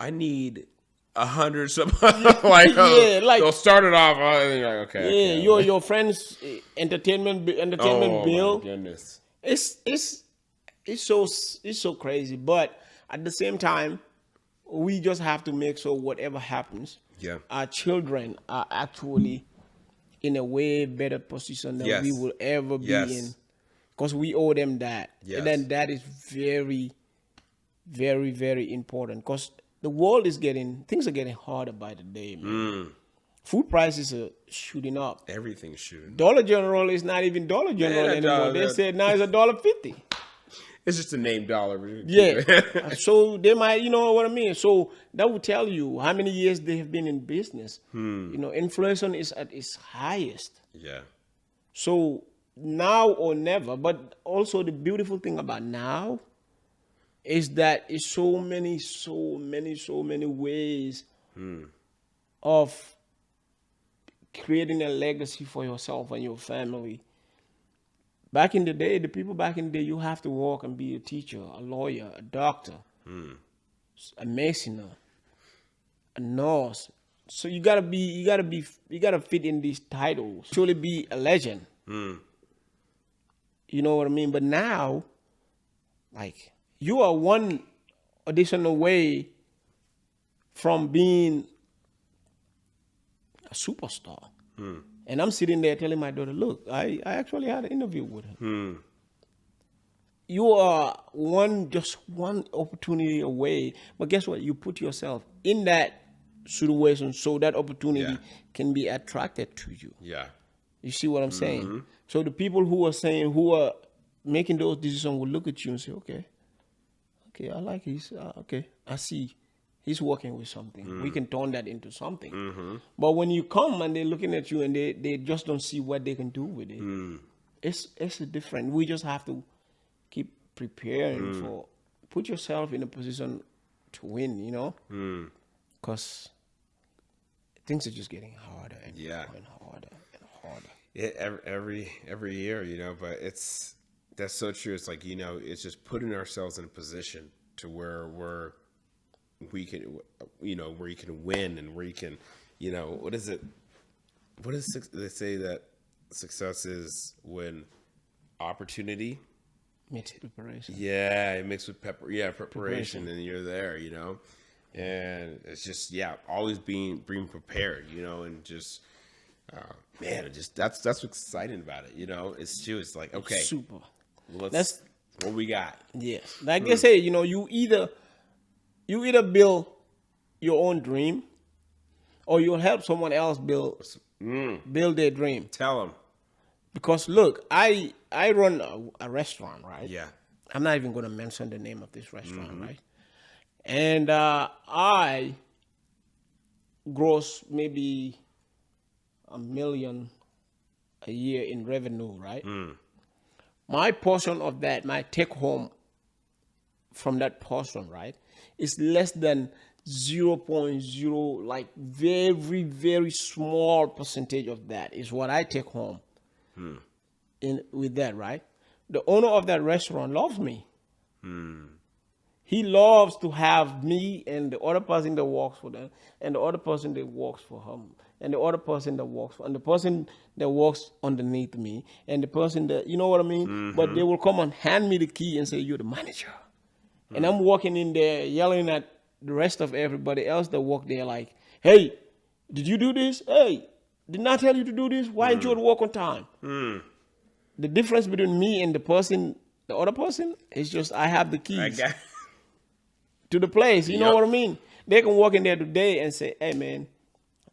Speaker 2: I need 100 something. Like, they'll start it off. Okay.
Speaker 1: Yeah, your friend's entertainment
Speaker 2: Oh
Speaker 1: bill.
Speaker 2: my goodness.
Speaker 1: It's so crazy, but at the same time, we just have to make sure whatever happens,
Speaker 2: Yeah.
Speaker 1: our children are actually in a way better position than
Speaker 2: Yes.
Speaker 1: we will ever be
Speaker 2: Yes.
Speaker 1: in, because we owe them that.
Speaker 2: Yes.
Speaker 1: And then that is very, very, very important, because the world things are getting harder by the day, man. Food prices are shooting up.
Speaker 2: Everything's shooting.
Speaker 1: Dollar General is not even Dollar General anymore. They said now it's $1.50.
Speaker 2: It's just a name dollar.
Speaker 1: Yeah. So they might, you know what I mean? So that will tell you how many years they have been in business. You know, inflation is at its highest.
Speaker 2: Yeah.
Speaker 1: So now or never. But also the beautiful thing about now is that it's so many ways of creating a legacy for yourself and your family. Back in the day, you have to walk and be a teacher, a lawyer, a doctor, a mason, a nurse. So you gotta fit in these titles. Truly be a legend. You know what I mean? But now, like, you are one audition away from being a superstar. And I'm sitting there telling my daughter, look, I actually had an interview with her. You are just one opportunity away. But guess what? You put yourself in that situation so that opportunity can be attracted to you.
Speaker 2: Yeah.
Speaker 1: You see what I'm saying? So the people who are making those decisions will look at you and say, okay, I like his, okay, I see. He's working with something. We can turn that into something. But when you come and they're looking at you and they just don't see what they can do with it, it's different. We just have to keep preparing for, put yourself in a position to win, you know? Because things are just getting harder and harder and harder.
Speaker 2: Yeah, every year, you know, but that's so true. It's like, you know, it's just putting ourselves in a position to where we can, you know, where you can win and where you can, you know, what is they say that success is when opportunity
Speaker 1: meets preparation.
Speaker 2: Yeah, it mixed with preparation, and you're there, you know, and it's just always being prepared, you know, and just man, it just that's what's exciting about it, you know. It's like, okay,
Speaker 1: It's super.
Speaker 2: That's what we got.
Speaker 1: Yes, like they say, you know, you either build your own dream, or you'll help someone else build their dream.
Speaker 2: Tell them.
Speaker 1: Because look, I run a restaurant, right?
Speaker 2: Yeah.
Speaker 1: I'm not even going to mention the name of this restaurant, right? And I gross maybe $1 million a year in revenue, right? My portion of that, my take home from that portion, right, is less than 0.0, like very, very small percentage of that is what I take home with that, right? The owner of that restaurant loves me. He loves to have me and the other person that works for them, and the other person that works for him, and the other person that works for, and the person that works underneath me, and the person that, you know what I mean? But they will come and hand me the key and say, you're the manager. And I'm walking in there yelling at the rest of everybody else that work there like, hey, did you do this? Hey, didn't I tell you to do this? Why didn't you work on time? The difference between me and the other person, is just I have the keys to the place. You know what I mean? They can walk in there today and say, hey, man,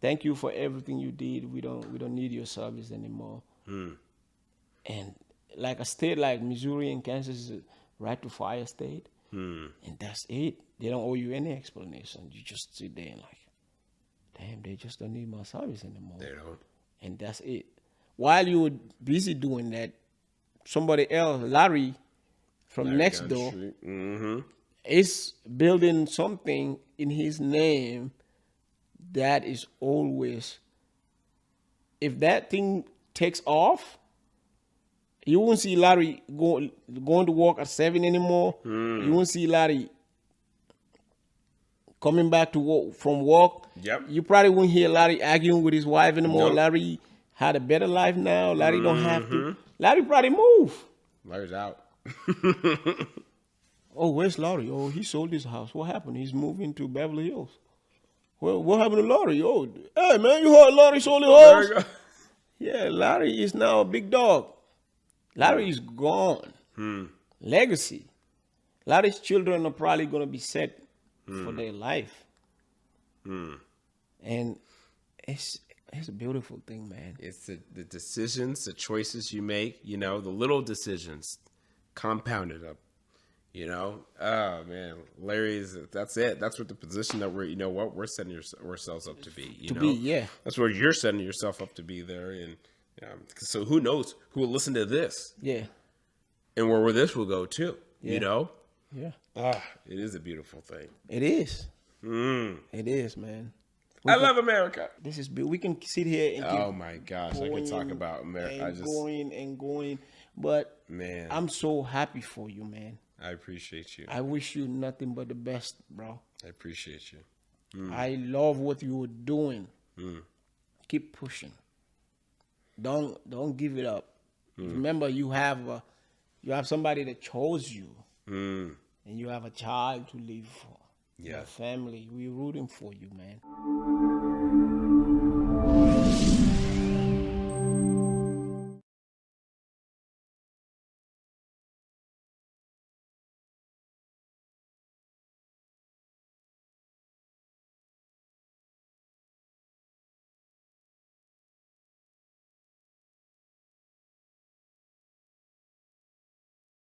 Speaker 1: thank you for everything you did. We don't need your service anymore. And like a state like Missouri and Kansas is a right to fire state, and that's it. They don't owe you any explanation. You just sit there and like, damn, they just don't need my service anymore.
Speaker 2: They don't.
Speaker 1: And that's it. While you were busy doing that, somebody else, Larry from next door, is building something in his name that is always, if that thing takes off, you won't see Larry going to work at 7 anymore. You won't see Larry coming back to work, from work.
Speaker 2: Yep.
Speaker 1: You probably won't hear Larry arguing with his wife anymore.
Speaker 2: Nope.
Speaker 1: Larry had a better life now. Larry don't have to. Larry probably moved.
Speaker 2: Larry's out.
Speaker 1: Oh, where's Larry? Oh, he sold his house. What happened? He's moving to Beverly Hills. Well, what happened to Larry? Oh, hey, man, you heard Larry sold his house?
Speaker 2: There you go.
Speaker 1: Yeah, Larry is now a big dog. Larry is gone. Legacy. Larry's children are probably going to be set for their life. And it's a beautiful thing, man.
Speaker 2: It's the decisions, the choices you make, the little decisions compounded up, Oh, man, that's it. That's what the position that we're setting ourselves up to be,
Speaker 1: Yeah.
Speaker 2: That's where you're setting yourself up to be there. And so who knows who will listen to this?
Speaker 1: Yeah.
Speaker 2: And where this will go too,
Speaker 1: Yeah.
Speaker 2: it is a beautiful thing.
Speaker 1: It is. It is, man.
Speaker 2: I love America.
Speaker 1: This is we can sit here and
Speaker 2: oh my gosh, I could talk about America.
Speaker 1: And going, but
Speaker 2: man,
Speaker 1: I'm so happy for you, man.
Speaker 2: I appreciate you.
Speaker 1: I wish you nothing but the best, bro.
Speaker 2: I appreciate you.
Speaker 1: I love what you were doing. Keep pushing. Don't give it up. Remember, you have somebody that chose you, and you have a child to live for.
Speaker 2: Yeah,
Speaker 1: your family. We're rooting for you, man.